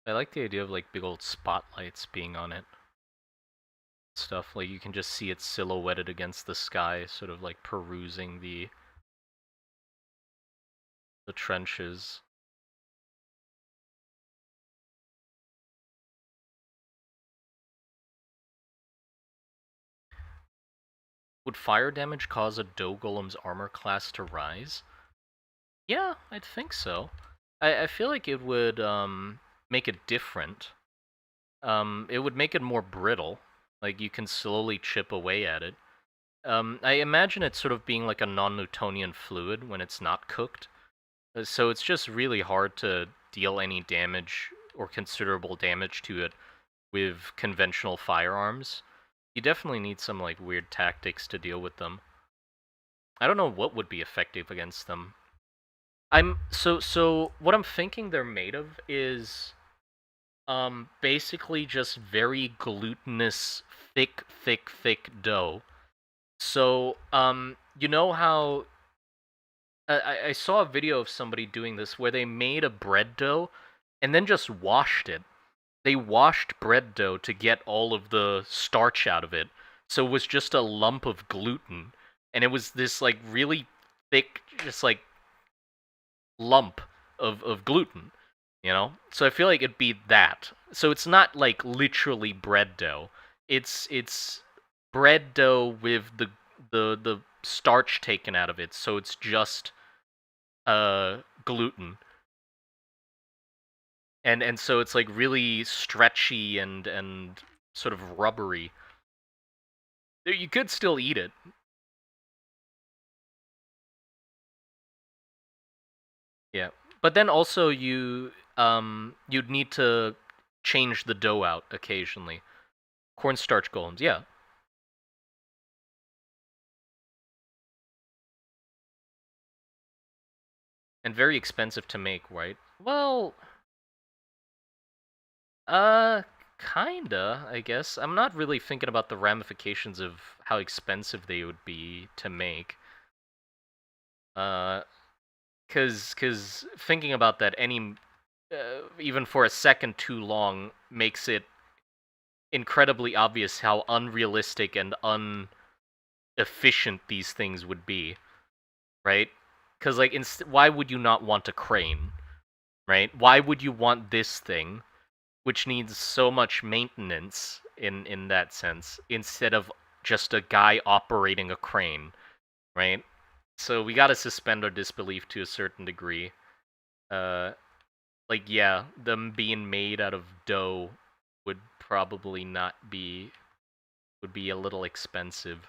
I like the idea of like big old spotlights being on it. Stuff like you can just see it silhouetted against the sky, sort of like perusing the trenches. Would fire damage cause a doe golem's armor class to rise? Yeah, I'd think so. I feel like it would make it different. It would make it more brittle. Like you can slowly chip away at it. I imagine it sort of being like a non-Newtonian fluid when it's not cooked. So it's just really hard to deal any damage or considerable damage to it with conventional firearms. You definitely need some like weird tactics to deal with them. I don't know what would be effective against them. So what I'm thinking they're made of is basically just very glutinous thick dough. So you know how I saw a video of somebody doing this where they made a bread dough and then just washed it. They washed bread dough to get all of the starch out of it. So it was just a lump of gluten. And it was this like really thick, just like lump of gluten, you know? So I feel like it'd be that. So it's not like literally bread dough. It's bread dough with the starch taken out of it. So it's just gluten. And so it's like really stretchy and sort of rubbery. You could still eat it. Yeah. But then also you'd need to change the dough out occasionally. Cornstarch golems, yeah. And very expensive to make, right? Well, uh kinda, I guess. I'm not really thinking about the ramifications of how expensive they would be to make. Uh cuz thinking about that any even for a second too long makes it incredibly obvious how unrealistic and inefficient these things would be, right? Because like, why would you not want a crane, right? Why would you want this thing, which needs so much maintenance in that sense, instead of just a guy operating a crane, right? So we gotta suspend our disbelief to a certain degree. Uh, like yeah, them being made out of dough would probably not be would be a little expensive.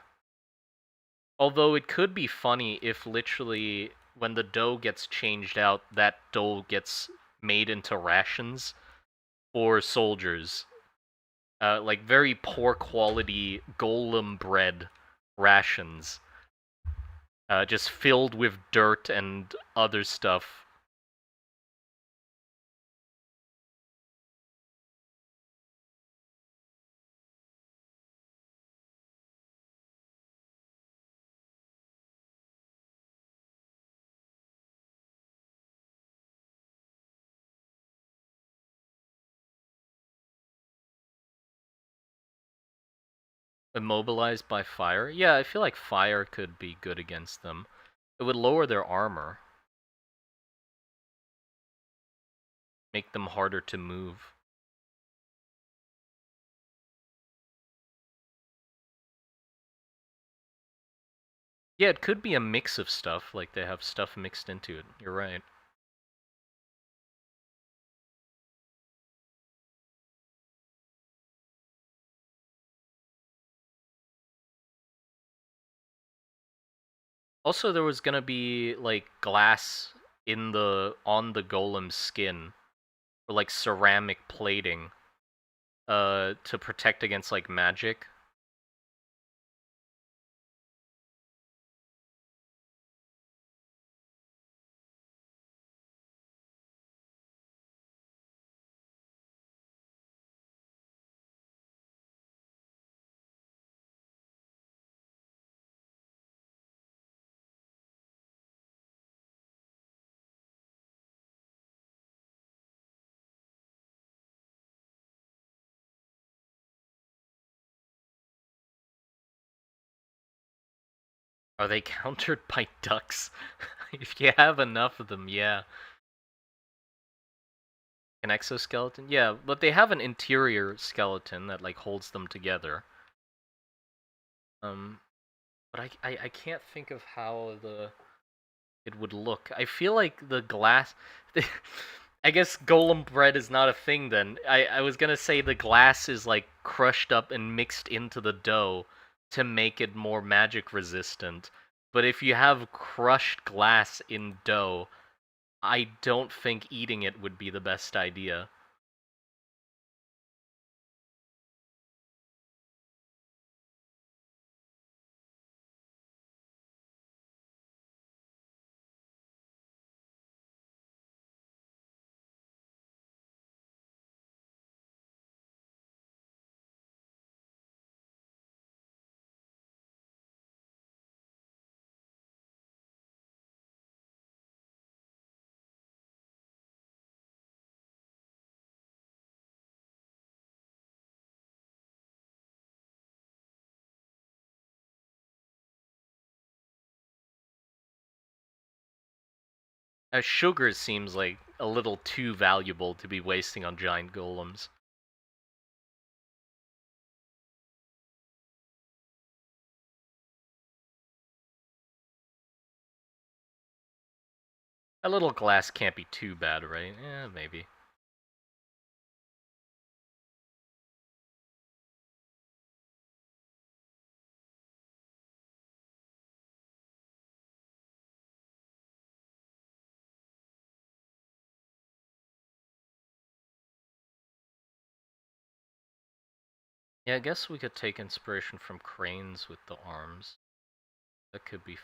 Although it could be funny if literally when the dough gets changed out, that dough gets made into rations for soldiers. Like very poor quality golem bread rations. Just filled with dirt and other stuff. Immobilized by fire? Yeah, I feel like fire could be good against them. It would lower their armor, make them harder to move. Yeah, it could be a mix of stuff, like they have stuff mixed into it. You're right. Also, there was gonna be like glass on the golem's skin, or like ceramic plating, to protect against like magic. Are they countered by ducks? If you have enough of them, yeah. An exoskeleton? Yeah, but they have an interior skeleton that like holds them together. Um, but I can't think of how it would look. I feel like the glass. I guess golem bread is not a thing then. I was gonna say the glass is like crushed up and mixed into the dough to make it more magic resistant. But if you have crushed glass in dough, I don't think eating it would be the best idea. Sugar seems like a little too valuable to be wasting on giant golems. A little glass can't be too bad, right? Yeah, maybe. Yeah, I guess we could take inspiration from cranes with the arms. That could be.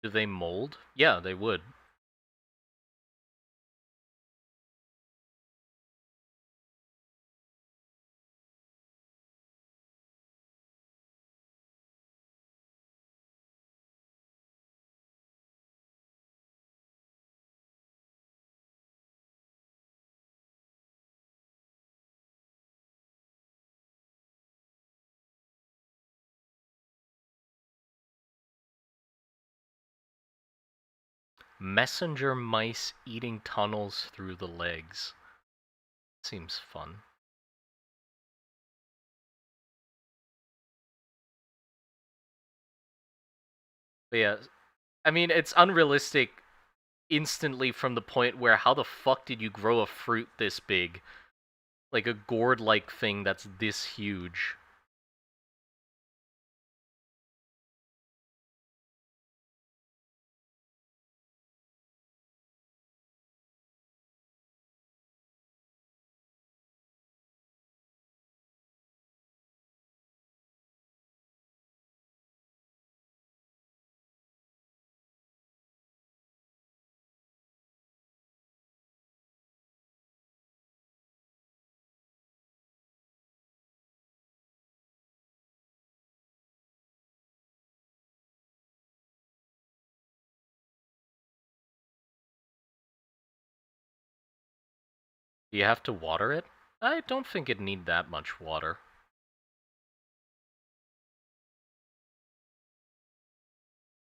Do they mold? Yeah, they would. Messenger mice eating tunnels through the legs. Seems fun. But yeah, I mean, it's unrealistic instantly from the point where how the fuck did you grow a fruit this big? Like a gourd-like thing that's this huge. Do you have to water it? I don't think it need that much water.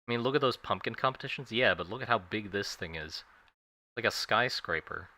I mean, look at those pumpkin competitions. Yeah, but look at how big this thing is. Like a skyscraper.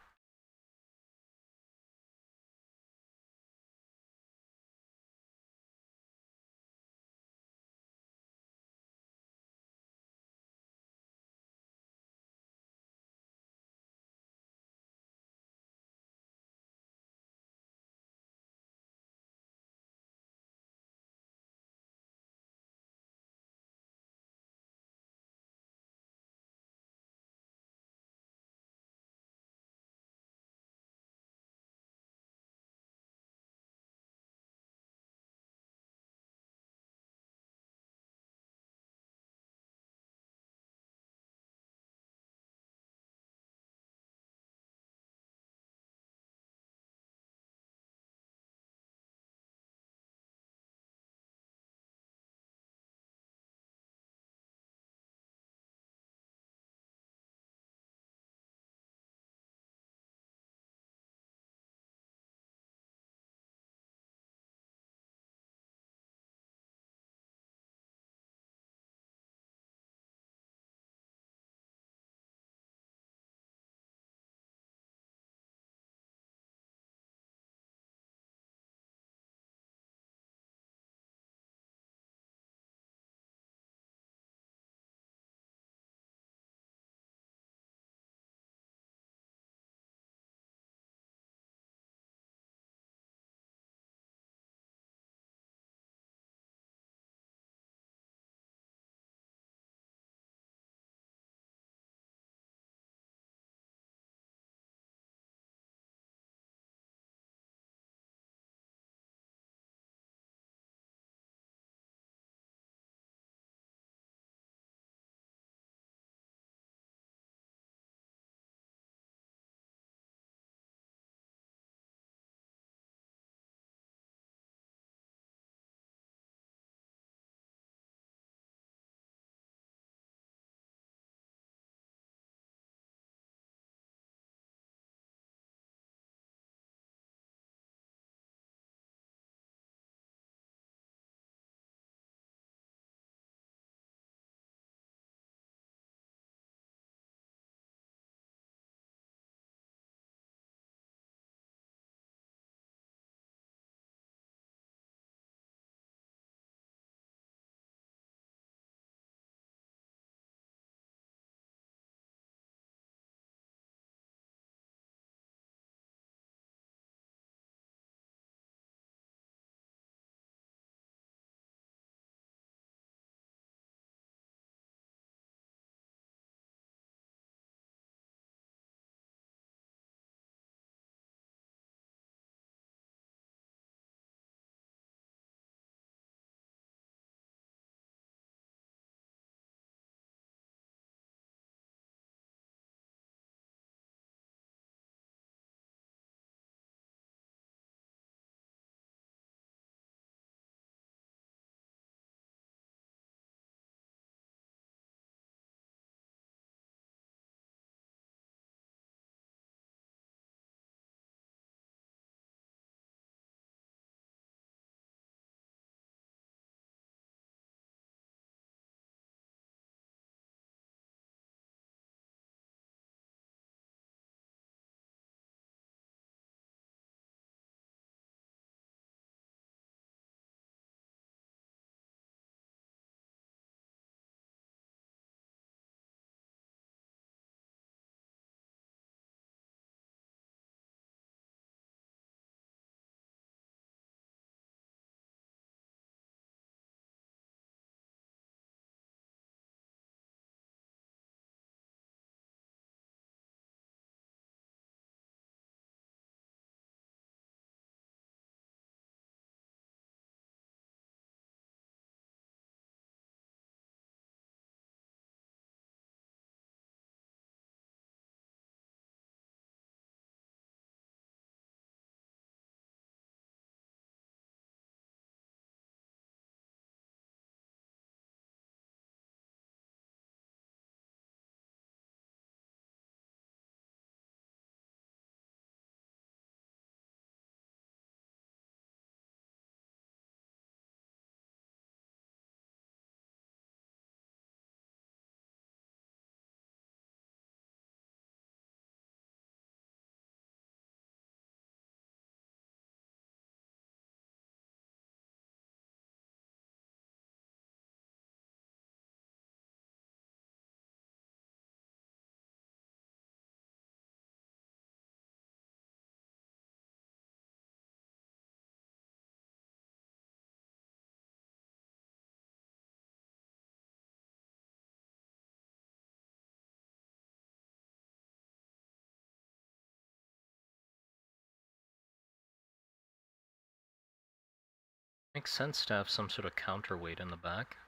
Makes sense to have some sort of counterweight in the back.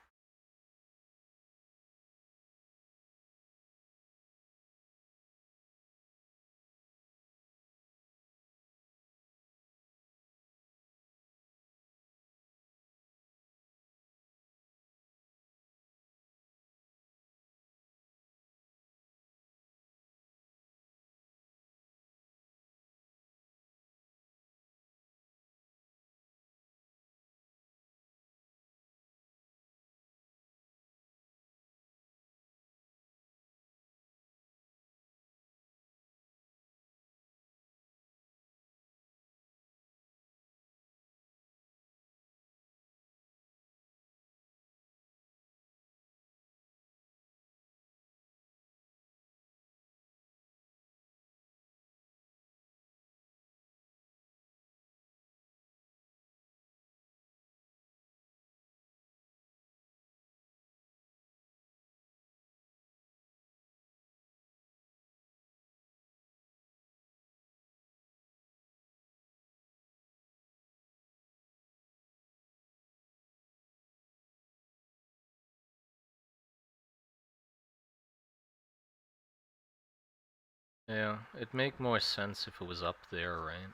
Yeah, it'd make more sense if it was up there, right?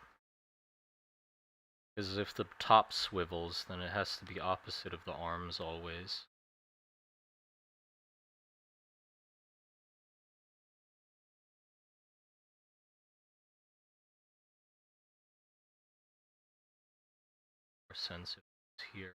Because if the top swivels, then it has to be opposite of the arms always. More sense if it's here.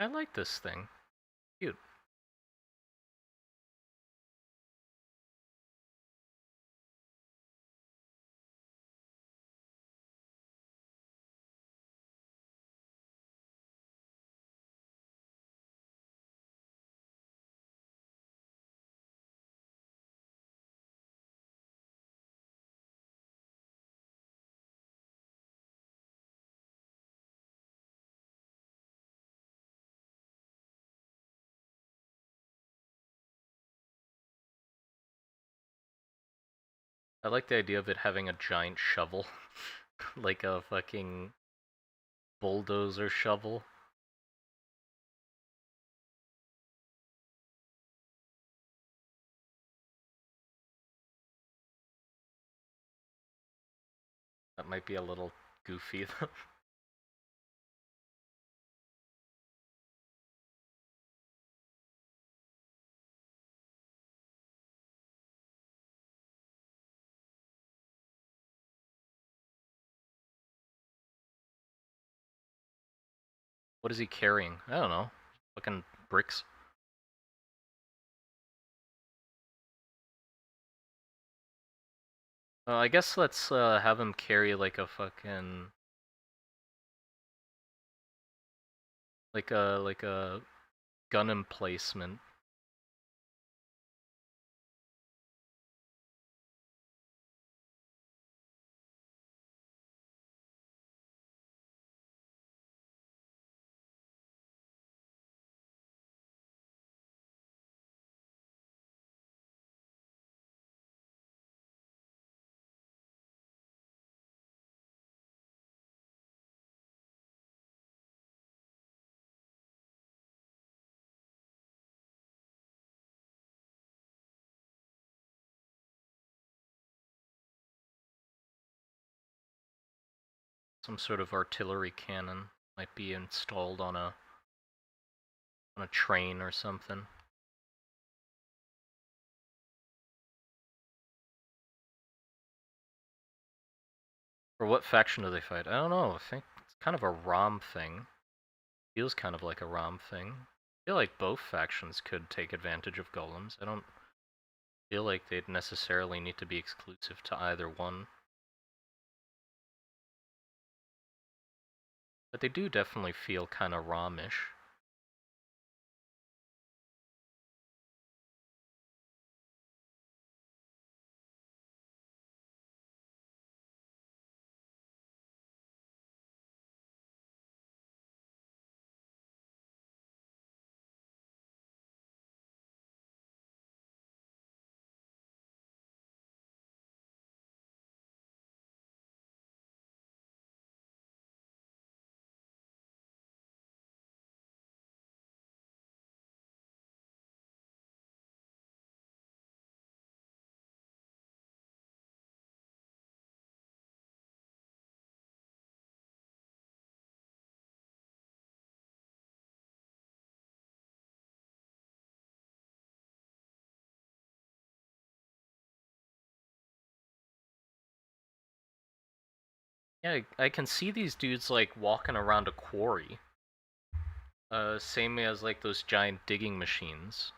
I like this thing. Cute. I like the idea of it having a giant shovel. Like a fucking bulldozer shovel. That might be a little goofy though. What is he carrying? I don't know. Fucking bricks. I guess let's have him carry like a fucking like a gun emplacement. Some sort of artillery cannon might be installed on a train or something. For what faction do they fight? I don't know. I think it's kind of a ROM thing. Feels kind of like a ROM thing. I feel like both factions could take advantage of golems. I don't feel like they'd necessarily need to be exclusive to either one. But they do definitely feel kind of ROM-ish. Yeah, I can see these dudes like walking around a quarry. Same as like those giant digging machines.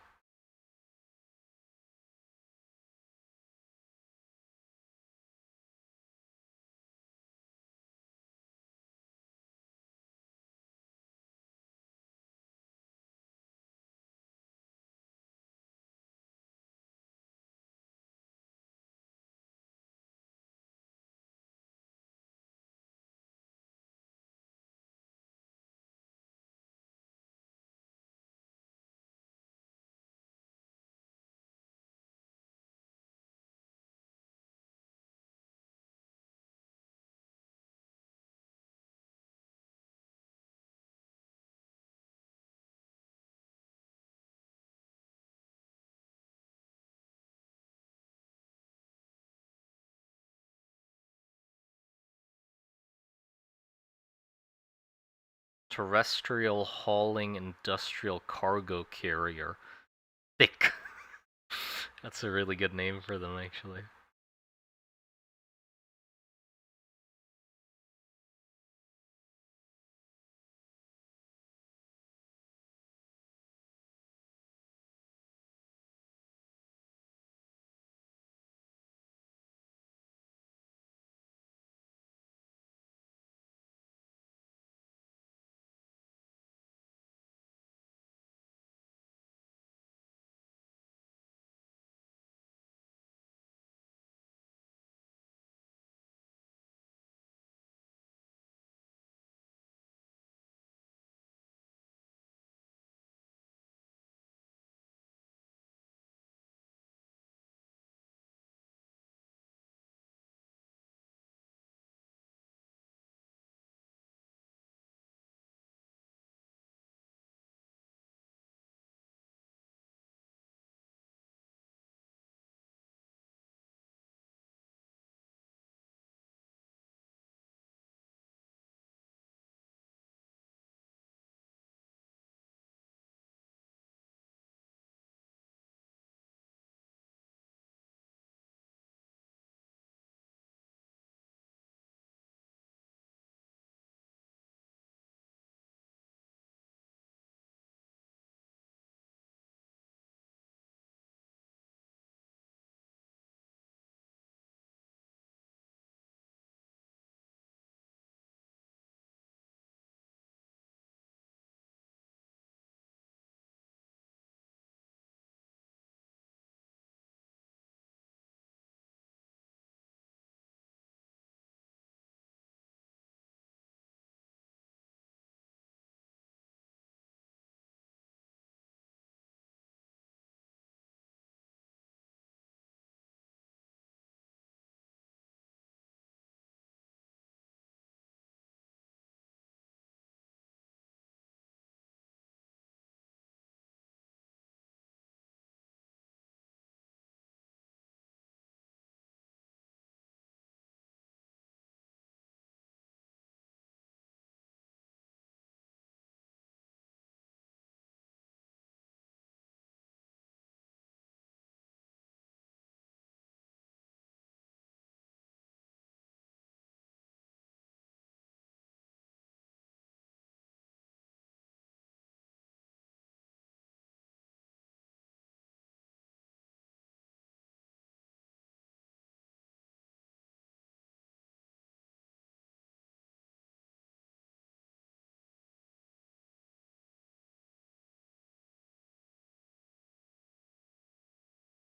Terrestrial hauling industrial cargo carrier. Thick. That's a really good name for them, actually.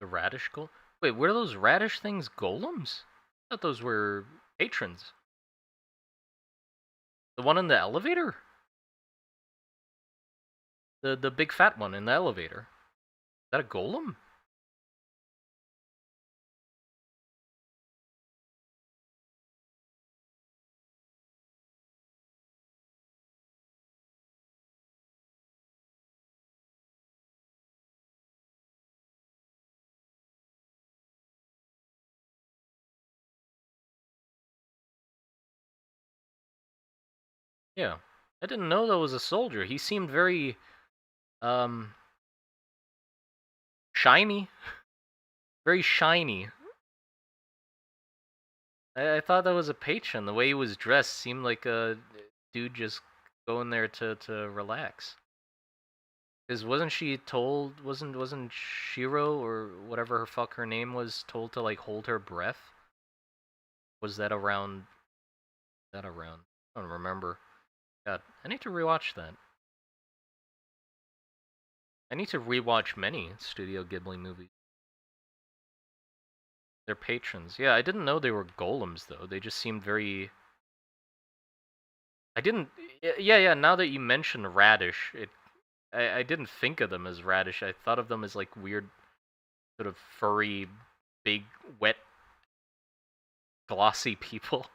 The radish Wait, were those radish things golems? I thought those were patrons. The one in the elevator? The big fat one in the elevator. Is that a golem? Yeah. I didn't know that was a soldier. He seemed very um shiny. Very shiny. I thought that was a patron. The way he was dressed seemed like a dude just going there to relax. Because wasn't she told? Wasn't Shiro or whatever her fuck her name was told to like hold her breath? Was that around? That around? I don't remember. God, I need to rewatch that. I need to rewatch many Studio Ghibli movies. They're patrons. Yeah, I didn't know they were golems though. They just seemed very. I didn't. Yeah. Now that you mention radish, I didn't think of them as radish. I thought of them as like weird, sort of furry, big, wet, glossy people.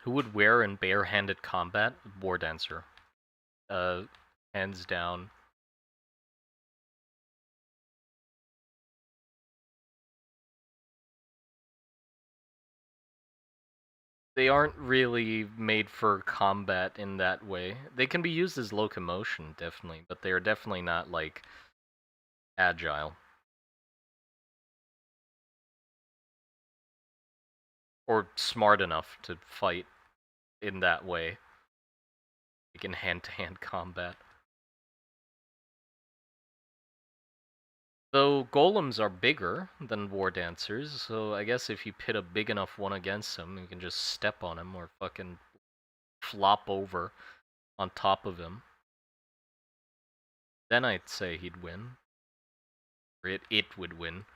Who would wear in barehanded combat? War dancer. Uh, Hands down. They aren't really made for combat in that way. They can be used as locomotion, definitely, but they are definitely not like agile or smart enough to fight in that way, like in hand-to-hand combat. Though golems are bigger than war dancers, so I guess if you pit a big enough one against him, you can just step on him or fucking flop over on top of him. Then I'd say he'd win. Or it would win.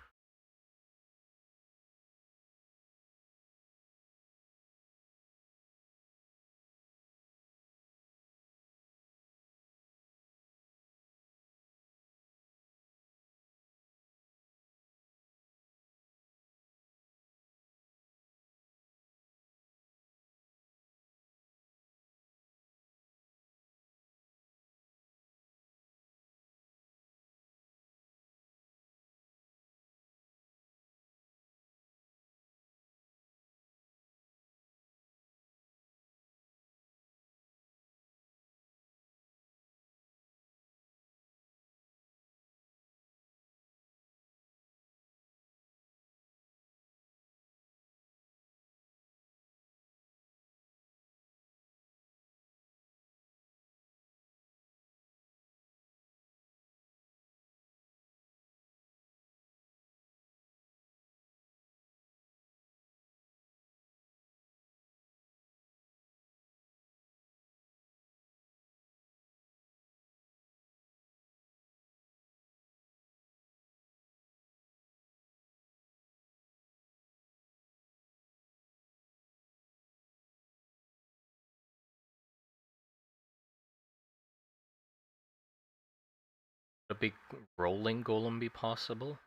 A big rolling golem be possible?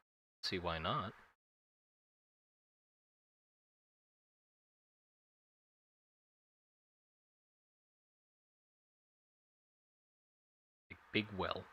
See why not? Big well.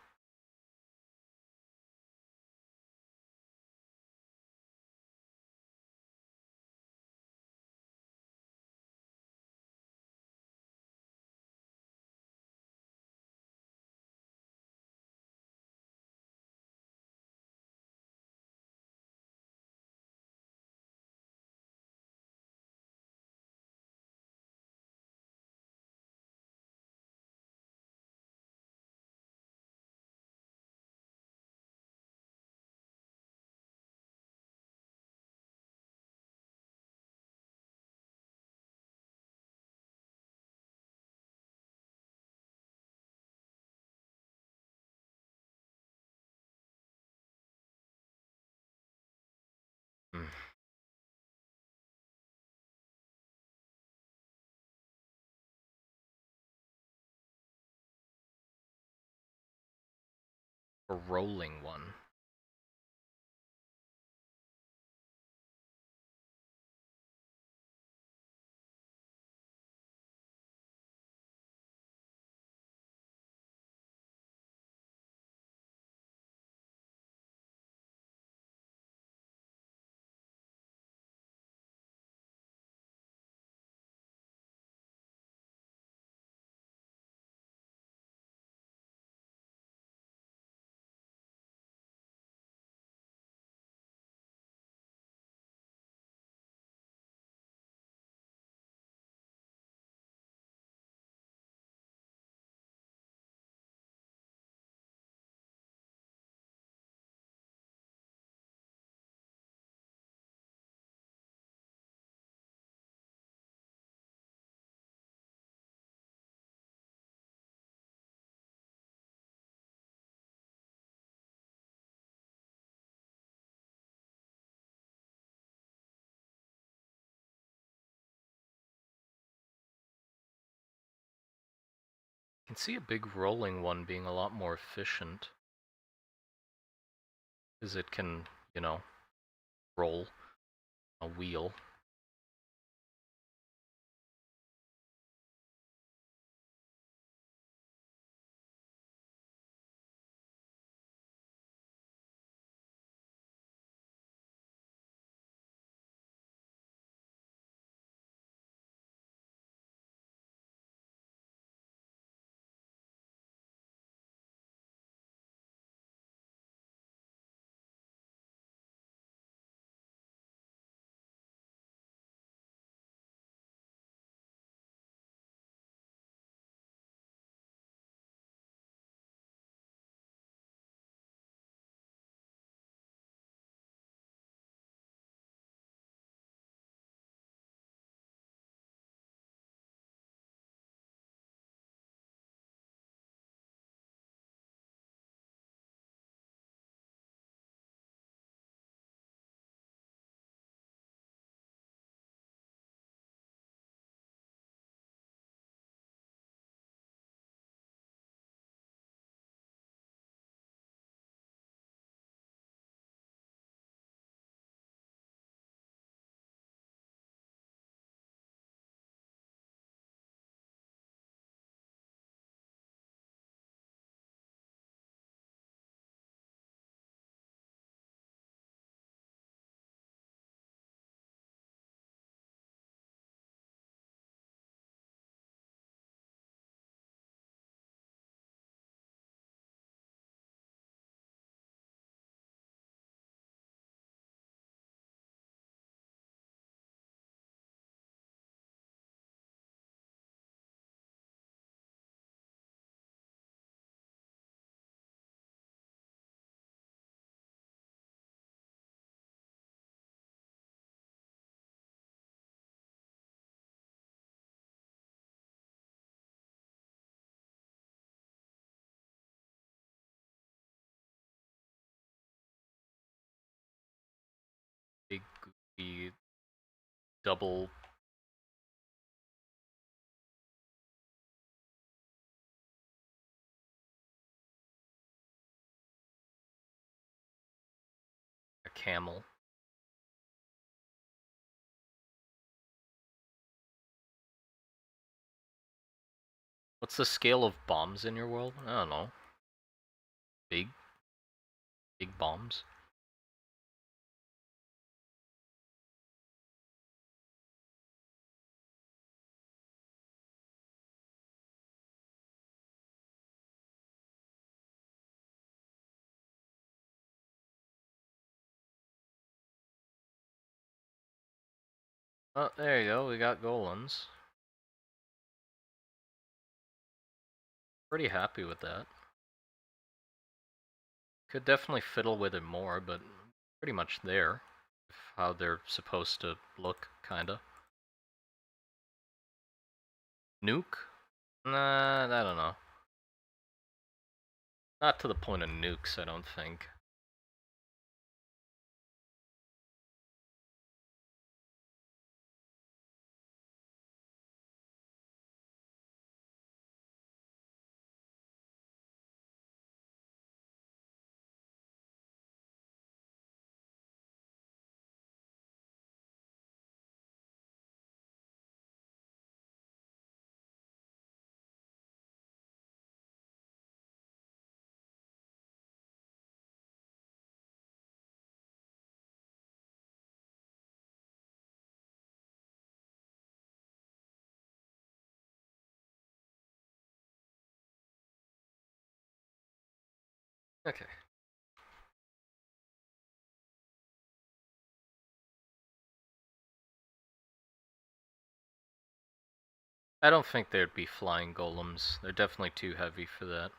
Hmm. A rolling one. I can see a big rolling one being a lot more efficient. Because it can, you know, roll a wheel. be double. A camel. What's the scale of bombs in your world? I don't know. Big? Big bombs? Oh, there you go, we got golems. Pretty happy with that. Could definitely fiddle with it more, but pretty much there. How they're supposed to look, kinda. Nuke? Nah, I don't know. Not to the point of nukes, I don't think. Okay. I don't think there'd be flying golems. They're definitely too heavy for that.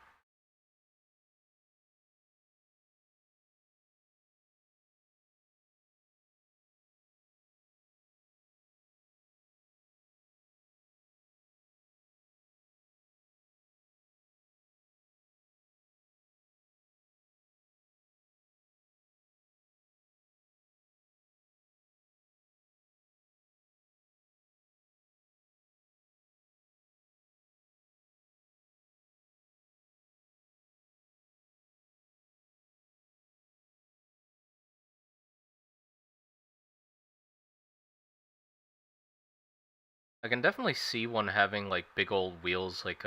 I can definitely see one having like big old wheels, like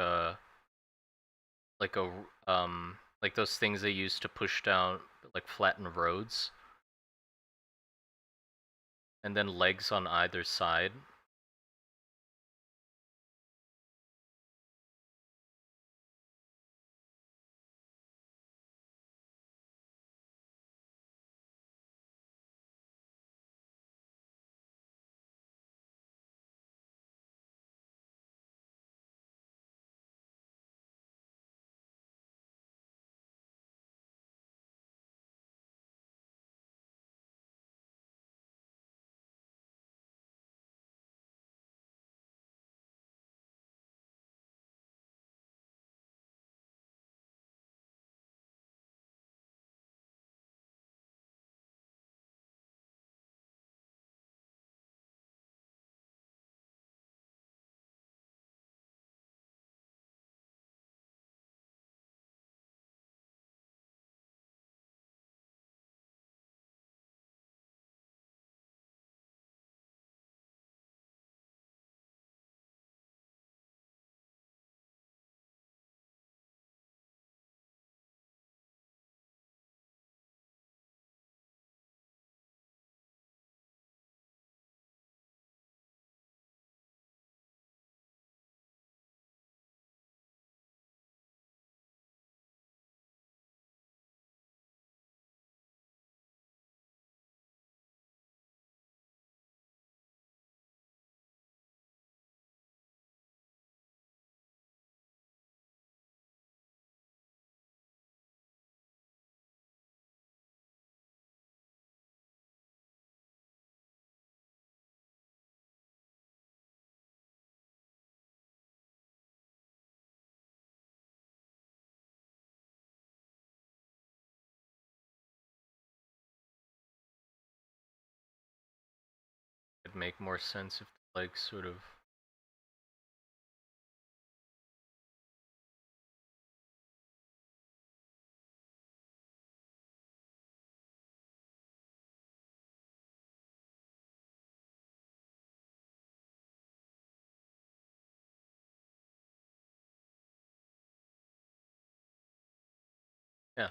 like those things they use to push down, like flatten roads, and then legs on either side. make more sense if like sort of. Yeah.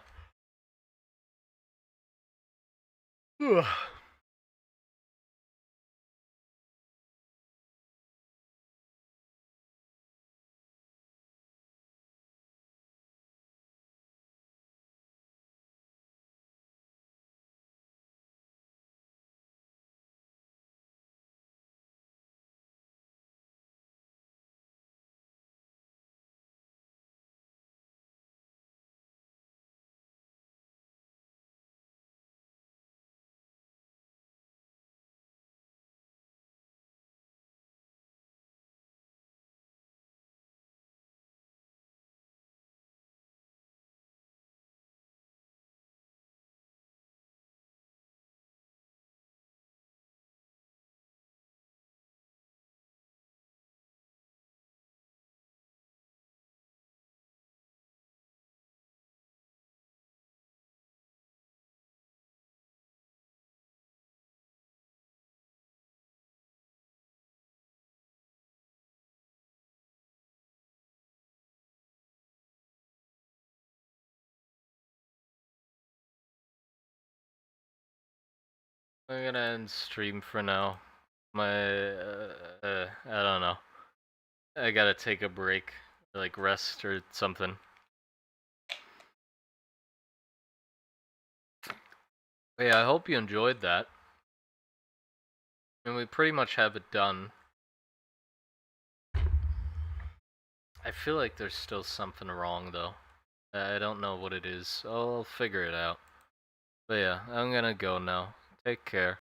I'm gonna end stream for now. I don't know. I gotta take a break, like rest or something. But yeah, I hope you enjoyed that. And we pretty much have it done. I feel like there's still something wrong though. I don't know what it is. I'll figure it out. But yeah, I'm gonna go now. Take care.